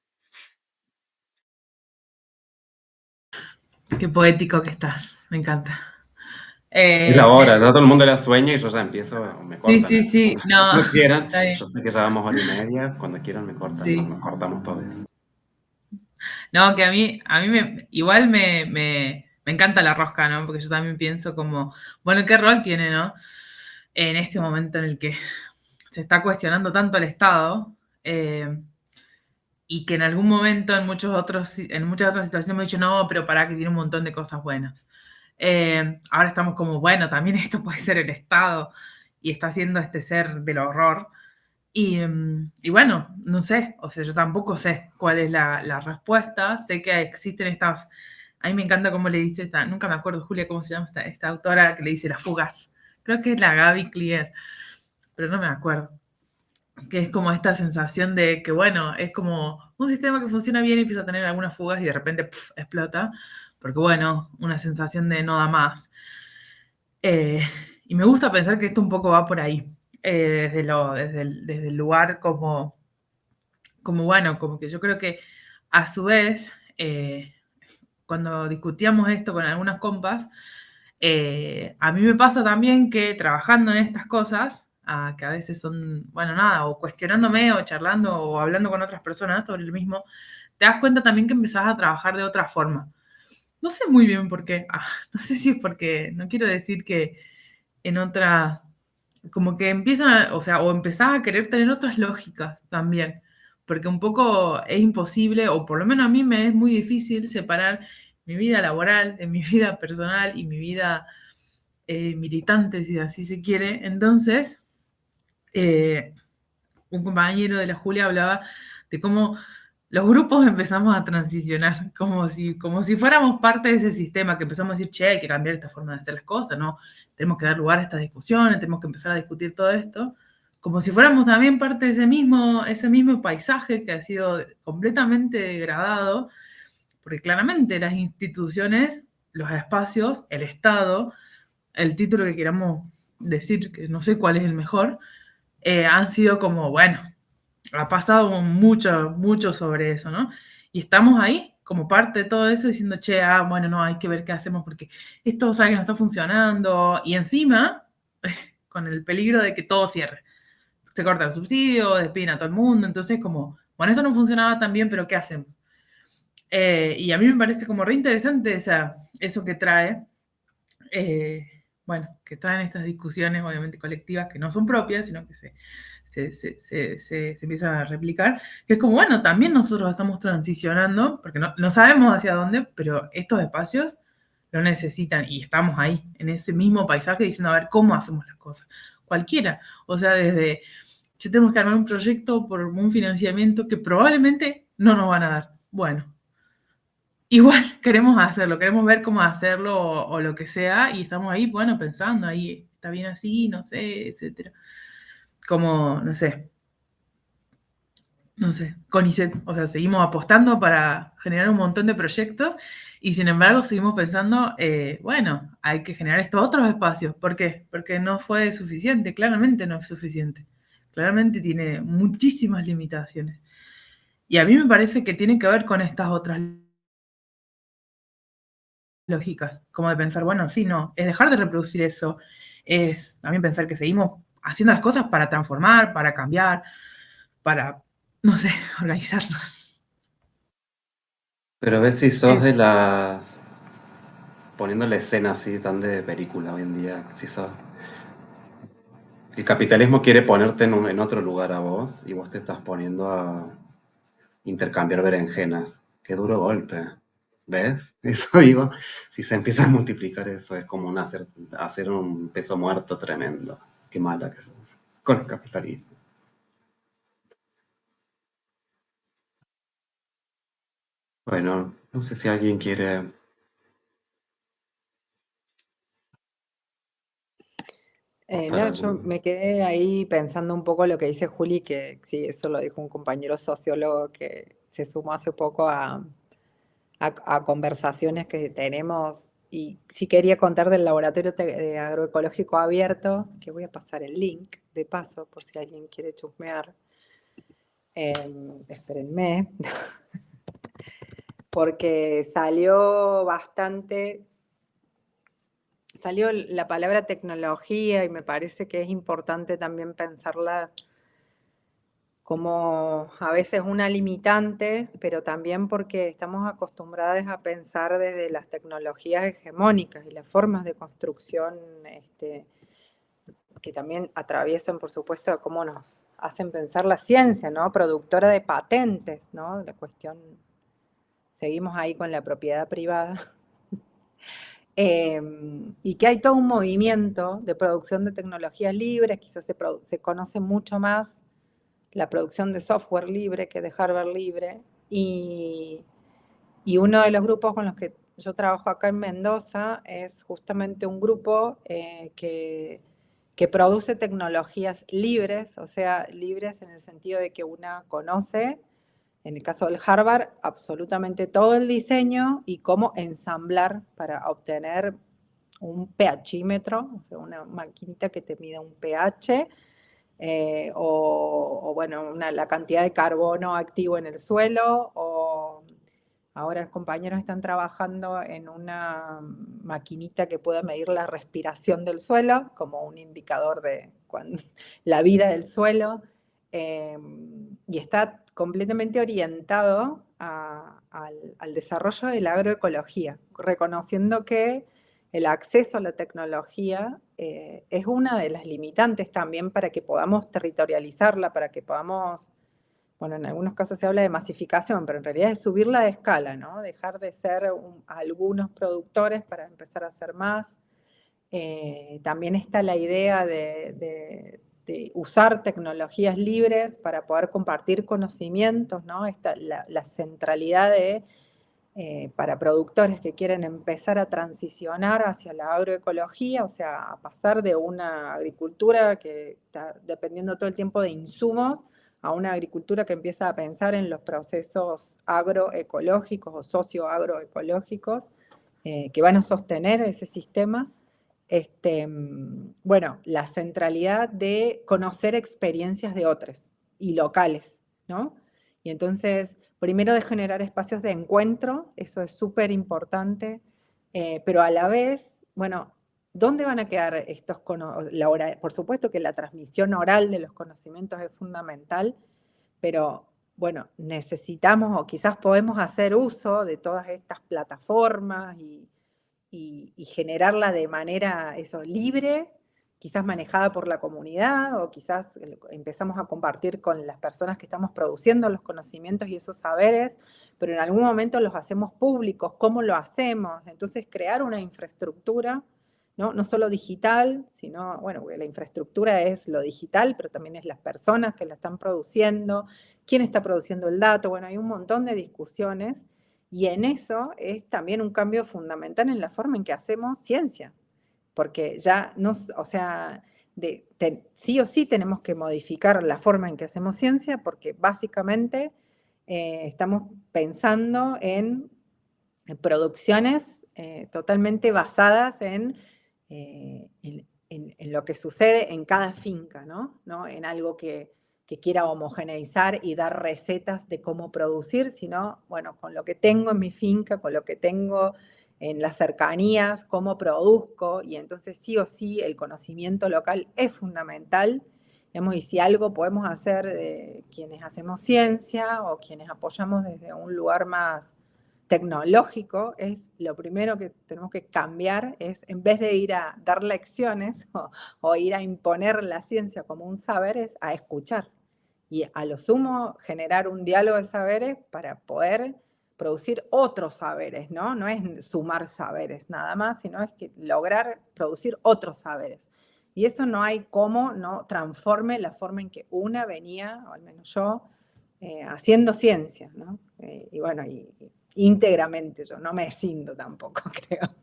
Qué poético que estás, me encanta. Es la Eh, hora, ya todo el mundo la sueña y yo ya empiezo, me sí, cortan. sí, sí, no, Cuando quieran, está bien, yo sé que ya vamos hora y media, cuando quieran me cortan, sí. nos cortamos todos. No, que a mí igual me encanta la rosca, ¿no? Porque yo también pienso como, bueno, ¿qué rol tiene, no? En este momento en el que se está cuestionando tanto el Estado, y que en algún momento en muchas otras situaciones hemos dicho, no, pero para que tiene un montón de cosas buenas. Ahora estamos como, bueno, también esto puede ser el Estado y está haciendo este ser del horror. Y bueno, no sé, o sea, yo tampoco sé cuál es la respuesta. Sé que existen estas. A mí me encanta cómo le dice esta, nunca me acuerdo, Julia, cómo se llama esta autora que le dice las fugas. Creo que es la Gaby Clear, pero no me acuerdo. Que es como esta sensación de que, bueno, es como un sistema que funciona bien y empieza a tener algunas fugas y de repente explota. Porque, bueno, una sensación de no da más. Eh, y me gusta pensar que esto un poco va por ahí, desde el lugar como bueno, como que yo creo que a su vez, cuando discutíamos esto con algunas compas, a mí me pasa también que trabajando en estas cosas, que a veces son, bueno, nada, o cuestionándome o charlando o hablando con otras personas sobre lo mismo, te das cuenta también que empezás a trabajar de otra forma. No sé muy bien por qué, no sé si es porque, no quiero decir que en otra, como que empiezan, o sea, o empezás a querer tener otras lógicas también, porque un poco es imposible, o por lo menos a mí me es muy difícil separar mi vida laboral de mi vida personal y mi vida militante, si así se quiere. Entonces, eh, un compañero de la Julia hablaba de cómo los grupos empezamos a transicionar, como si fuéramos parte de ese sistema, que empezamos a decir, che, hay que cambiar esta forma de hacer las cosas, ¿no? Tenemos que dar lugar a estas discusiones, tenemos que empezar a discutir todo esto, como si fuéramos también parte de ese mismo paisaje que ha sido completamente degradado, porque claramente las instituciones, los espacios, el Estado, el título que queramos decir, que no sé cuál es el mejor, han sido como, bueno, ha pasado mucho, mucho sobre eso, ¿no? Y estamos ahí como parte de todo eso diciendo, che, bueno, no, hay que ver qué hacemos porque esto, sabe que no está funcionando. Y encima, con el peligro de que todo cierre. Se corta el subsidio, despiden a todo el mundo. Entonces, como, bueno, esto no funcionaba tan bien, pero ¿qué hacemos? Y a mí me parece como re interesante eso que trae. Bueno, que traen estas discusiones, obviamente colectivas, que no son propias, sino que se empiezan a replicar, que es como, bueno, también nosotros estamos transicionando, porque no sabemos hacia dónde, pero estos espacios lo necesitan y estamos ahí, en ese mismo paisaje, diciendo, a ver, ¿cómo hacemos las cosas? Cualquiera, o sea, desde, si tenemos que armar un proyecto por un financiamiento que probablemente no nos van a dar. Bueno, igual queremos hacerlo, queremos ver cómo hacerlo o lo que sea, y estamos ahí, bueno, pensando, ahí está bien así, no sé, etcétera. Como, no sé, CONICET, o sea, seguimos apostando para generar un montón de proyectos y sin embargo seguimos pensando, bueno, hay que generar estos otros espacios. ¿Por qué? Porque no fue suficiente, claramente no es suficiente. Claramente tiene muchísimas limitaciones. Y a mí me parece que tiene que ver con estas otras lógicas, como de pensar, bueno, sí, no, es dejar de reproducir eso, es también pensar que seguimos haciendo las cosas para transformar, para cambiar, para, no sé, organizarnos. Pero a ver si sos de Eso. las... poniendo la escena así tan de película hoy en día, si sos... El capitalismo quiere ponerte en otro lugar a vos y vos te estás poniendo a intercambiar berenjenas. Qué duro golpe. ¿Ves? Eso digo, si se empieza a multiplicar eso es como hacer un peso muerto tremendo. Qué mala que sos con el capitalismo. Bueno, no sé si alguien quiere... para No, yo algún... me quedé ahí pensando un poco lo que dice Juli, que sí, eso lo dijo un compañero sociólogo que se sumó hace poco a conversaciones que tenemos. Y sí quería contar del laboratorio de agroecológico abierto, que voy a pasar el link de paso por si alguien quiere chusmear. Espérenme, porque salió la palabra tecnología y me parece que es importante también pensarla como a veces una limitante, pero también porque estamos acostumbrados a pensar desde las tecnologías hegemónicas y las formas de construcción que también atraviesan, por supuesto, cómo nos hacen pensar la ciencia, ¿no? Productora de patentes, ¿no? La cuestión, seguimos ahí con la propiedad privada. Y que hay todo un movimiento de producción de tecnologías libres, quizás se conoce mucho más la producción de software libre que de hardware libre. Y uno de los grupos con los que yo trabajo acá en Mendoza es justamente un grupo que produce tecnologías libres, o sea, libres en el sentido de que una conoce, en el caso del hardware, absolutamente todo el diseño y cómo ensamblar para obtener un pHímetro, o sea, una maquinita que te mida un pH, o bueno, la cantidad de carbono activo en el suelo, o ahora los compañeros están trabajando en una maquinita que pueda medir la respiración del suelo, como un indicador de la vida del suelo, y está completamente orientado al desarrollo de la agroecología, reconociendo que el acceso a la tecnología es una de las limitantes también para que podamos territorializarla, para que podamos, bueno, en algunos casos se habla de masificación, pero en realidad es subirla de escala, ¿no? Dejar de ser algunos productores para empezar a ser más. También está la idea de usar tecnologías libres para poder compartir conocimientos, ¿no? La centralidad para productores que quieren empezar a transicionar hacia la agroecología, o sea, a pasar de una agricultura que está dependiendo todo el tiempo de insumos, a una agricultura que empieza a pensar en los procesos agroecológicos o socioagroecológicos que van a sostener ese sistema. Bueno, la centralidad de conocer experiencias de otros y locales, ¿no? Y entonces, primero de generar espacios de encuentro, eso es súper importante, pero a la vez, bueno, ¿dónde van a quedar estos conocimientos? Por supuesto que la transmisión oral de los conocimientos es fundamental, pero bueno, necesitamos o quizás podemos hacer uso de todas estas plataformas y generarla de manera libre, quizás manejada por la comunidad, o quizás empezamos a compartir con las personas que estamos produciendo los conocimientos y esos saberes, pero en algún momento los hacemos públicos. ¿Cómo lo hacemos? Entonces, crear una infraestructura, no solo digital, sino, bueno, la infraestructura es lo digital, pero también es las personas que la están produciendo, quién está produciendo el dato. Bueno, hay un montón de discusiones. Y en eso es también un cambio fundamental en la forma en que hacemos ciencia, porque ya no, o sea, sí o sí tenemos que modificar la forma en que hacemos ciencia, porque básicamente estamos pensando en producciones totalmente basadas en lo que sucede en cada finca, ¿no? En algo que quiera homogeneizar y dar recetas de cómo producir, sino, bueno, con lo que tengo en mi finca, con lo que tengo en las cercanías, cómo produzco, y entonces sí o sí el conocimiento local es fundamental, digamos, y si algo podemos hacer quienes hacemos ciencia o quienes apoyamos desde un lugar más tecnológico, es lo primero que tenemos que cambiar, es en vez de ir a dar lecciones o ir a imponer la ciencia como un saber, es a escuchar. Y a lo sumo generar un diálogo de saberes para poder producir otros saberes, ¿no? No es sumar saberes nada más, sino es que lograr producir otros saberes. Y eso no hay cómo no transforme la forma en que una venía, o al menos yo, haciendo ciencia, ¿no? Y bueno, y íntegramente, yo no me escindo tampoco, creo.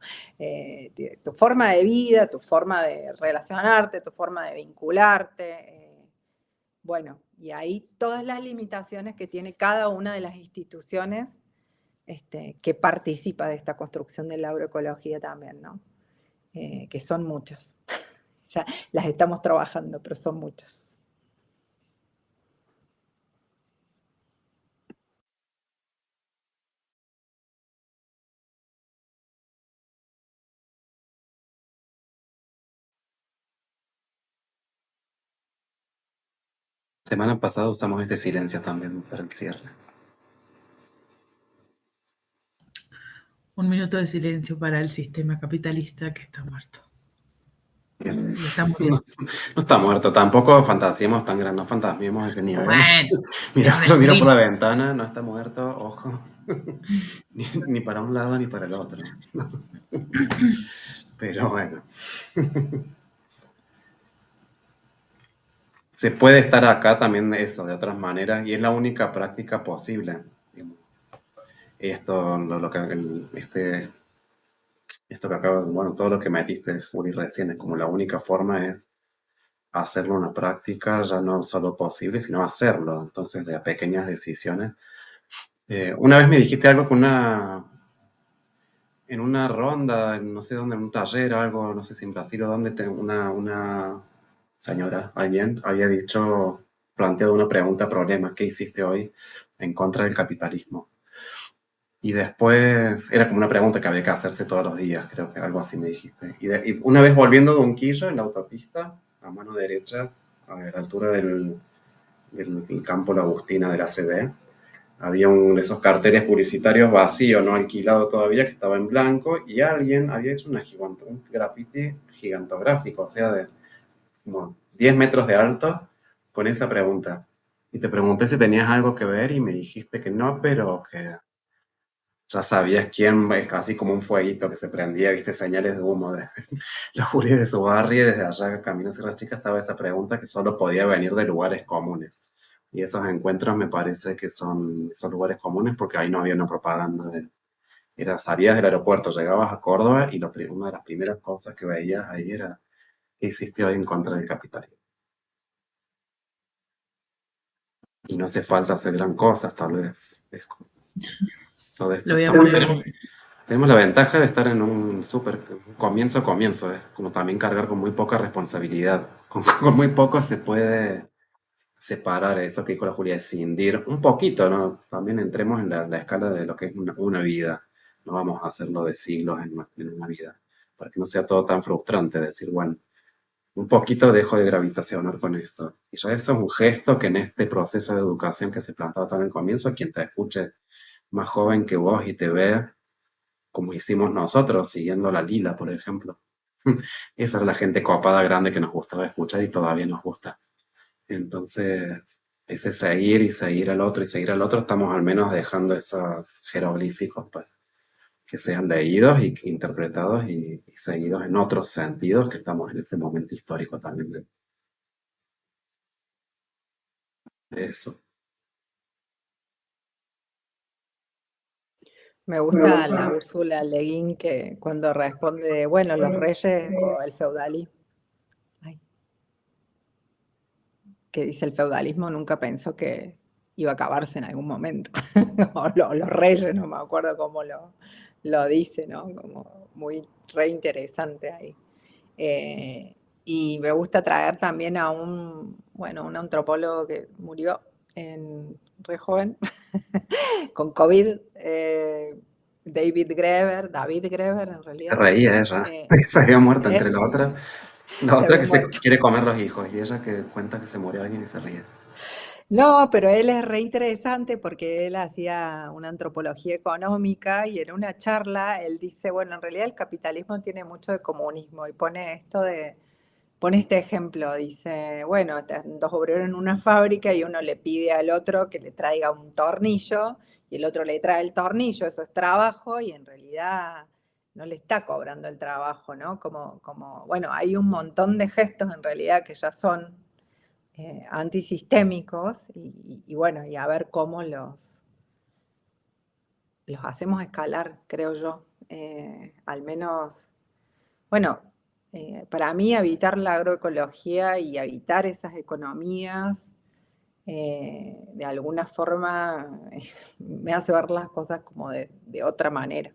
Tu forma de vida, tu forma de relacionarte, tu forma de vincularte, bueno, y ahí todas las limitaciones que tiene cada una de las instituciones que participa de esta construcción de la agroecología también, ¿no? Que son muchas. Ya las estamos trabajando, pero son muchas. Semana pasada usamos este silencio también para el cierre. Un minuto de silencio para el sistema capitalista que está muerto. Bien. Y está muriendo. No está muerto, tampoco fantaseemos tan grande, no fantasmiemos ese nivel. Bueno, Mira, es un yo miro por la stream. ventana, no está muerto, ojo. Ni para un lado ni para el otro. Pero bueno. Se puede estar acá también eso, de otras maneras, y es la única práctica posible. Digamos. Esto, esto que acabo, bueno, todo lo que metiste, Juli, recién, es como la única forma es hacerlo una práctica, ya no solo posible, sino hacerlo. Entonces, de pequeñas decisiones. Una vez me dijiste algo en una ronda, no sé dónde, en un taller o algo, no sé si en Brasil o dónde, una señora, alguien, había dicho, planteado una pregunta, problema, ¿qué hiciste hoy en contra del capitalismo? Y después, era como una pregunta que había que hacerse todos los días, creo que algo así me dijiste. Y una vez volviendo de Unquillo, en la autopista, a mano derecha, a la altura del campo La Agustina de la CB, había uno de esos carteles publicitarios vacío, no alquilado todavía, que estaba en blanco, y alguien había hecho un graffiti gigantográfico, o sea, de como 10 metros de alto, con esa pregunta. Y te pregunté si tenías algo que ver y me dijiste que no, pero que ya sabías quién, es casi como un fueguito que se prendía, viste, señales de humo de los Juli de su barrio, y desde allá, Camino Sierra Chica, estaba esa pregunta que solo podía venir de lugares comunes. Y esos encuentros me parece que son esos lugares comunes porque ahí no había una propaganda salías del aeropuerto, llegabas a Córdoba y una de las primeras cosas que veías ahí era que existía hoy en contra del capitalismo. Y no hace falta hacer gran cosas, tal vez. Todo esto Lo voy a estamos, poner. tenemos la ventaja de estar en un súper comienzo, es como también cargar con muy poca responsabilidad. Con muy poco se puede separar eso que dijo la Julia, escindir un poquito, ¿no? También entremos en la escala de lo que es una vida. No vamos a hacerlo de siglos en una vida, para que no sea todo tan frustrante decir, bueno, un poquito dejo de gravitacionar con esto. Y ya eso es un gesto que en este proceso de educación que se plantaba tan al comienzo, quien te escuche más joven que vos y te ve como hicimos nosotros, siguiendo la Lila, por ejemplo. Esa era la gente copada grande que nos gustaba escuchar y todavía nos gusta. Entonces, ese seguir y seguir al otro y seguir al otro, estamos al menos dejando esos jeroglíficos para que sean leídos y interpretados y seguidos en otros sentidos que estamos en ese momento histórico también de eso. Me gusta la Úrsula Le Guin que cuando responde, bueno, los reyes o el feudalismo. Ay, que dice el feudalismo nunca pensó que iba a acabarse en algún momento. O los reyes, no me acuerdo cómo lo dice, ¿no? Como muy re interesante ahí. Y me gusta traer también a un antropólogo que murió re joven, con COVID, David Greber en Se realidad. reía ella, Eh, se había muerto entre eh, la se otra había que se muerto. quiere comer los hijos y ella que cuenta que se murió alguien y se ríe. No, pero él es re interesante porque él hacía una antropología económica y en una charla él dice, bueno, en realidad el capitalismo tiene mucho de comunismo y pone este ejemplo, dice, bueno, están dos obreros en una fábrica y uno le pide al otro que le traiga un tornillo y el otro le trae el tornillo, eso es trabajo y en realidad no le está cobrando el trabajo, ¿no? Bueno, hay un montón de gestos en realidad que ya son antisistémicos y bueno, y a ver cómo los hacemos escalar, creo yo. Al menos, bueno, para mí habitar la agroecología y habitar esas economías, de alguna forma me hace ver las cosas como de otra manera,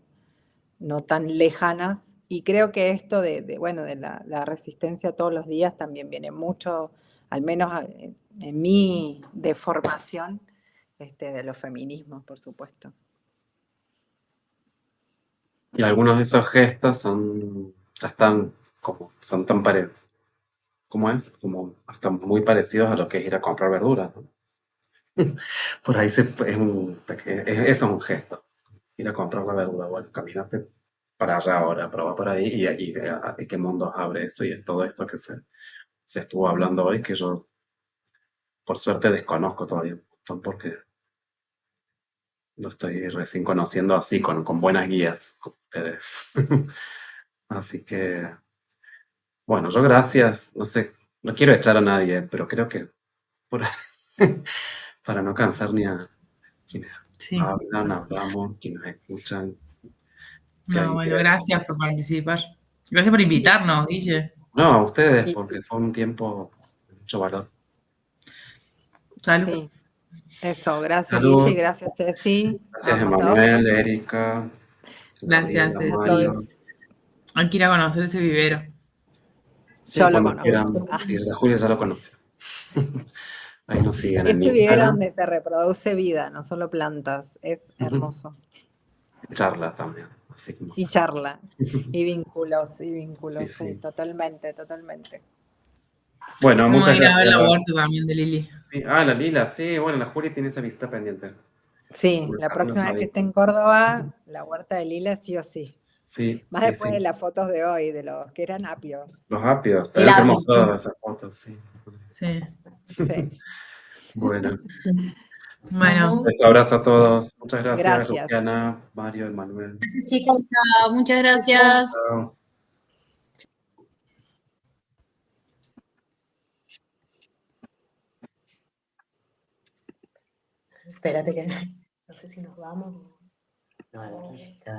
no tan lejanas. Y creo que esto bueno, de la resistencia todos los días también viene mucho, al menos en mi deformación, de los feminismos, por supuesto. Y algunos de esos gestos ya están son tan parecidos, ¿cómo es? Como hasta muy parecidos a lo que es ir a comprar verduras, ¿no? Por ahí eso es un gesto, ir a comprar la verdura, bueno, caminaste para allá ahora, pero va por ahí y qué mundo abre eso y es todo esto que se estuvo hablando hoy, que yo por suerte desconozco todavía un montón porque lo estoy recién conociendo así, con buenas guías con ustedes. Así que, bueno, yo gracias, no sé, no quiero echar a nadie, pero creo que por, para no cansar ni a quienes Sí. hablamos, quienes escuchan. Si No, alguien bueno, quiere. gracias por participar. Gracias por invitarnos, Guille. No, a ustedes, Y, porque fue un tiempo de mucho valor. Salud. sí, eso, gracias Guille, Salud. gracias Ceci, a Gracias, ambos dos. Emanuel, Erika, Gracias, Gabriela, Eso Mario. es, hay que ir a conocer ese vivero. Sí, yo lo cuando conozco. quieran. Sí, la Julia ya lo conoció. Ahí nos siguen en Ese vivero Instagram. donde se reproduce vida, no solo plantas, es Ujú. hermoso. Charla también, así como. Y charla, y Sí, vínculos, sí, sí. totalmente, totalmente. Bueno, Vamos a muchas ir a ver la gracias. huerta también de Lili. Sí, la Lila, sí, bueno, la Julia tiene esa visita pendiente. Sí, la Conversar los próxima vez que esté hábitos. en Córdoba, la huerta de Lila sí o sí. Sí, Más sí, después de sí. las fotos de hoy, de los que eran apios. Los apios, te El deben haber apio. mostrado esas fotos, sí. Sí. Sí. Bueno, Bueno, beso, abrazo a todos. Muchas gracias, Gracias. Luciana, Mario, Emanuel. Chicas, Muchas gracias. Chao. espérate que no sé si nos vamos. No, aquí está.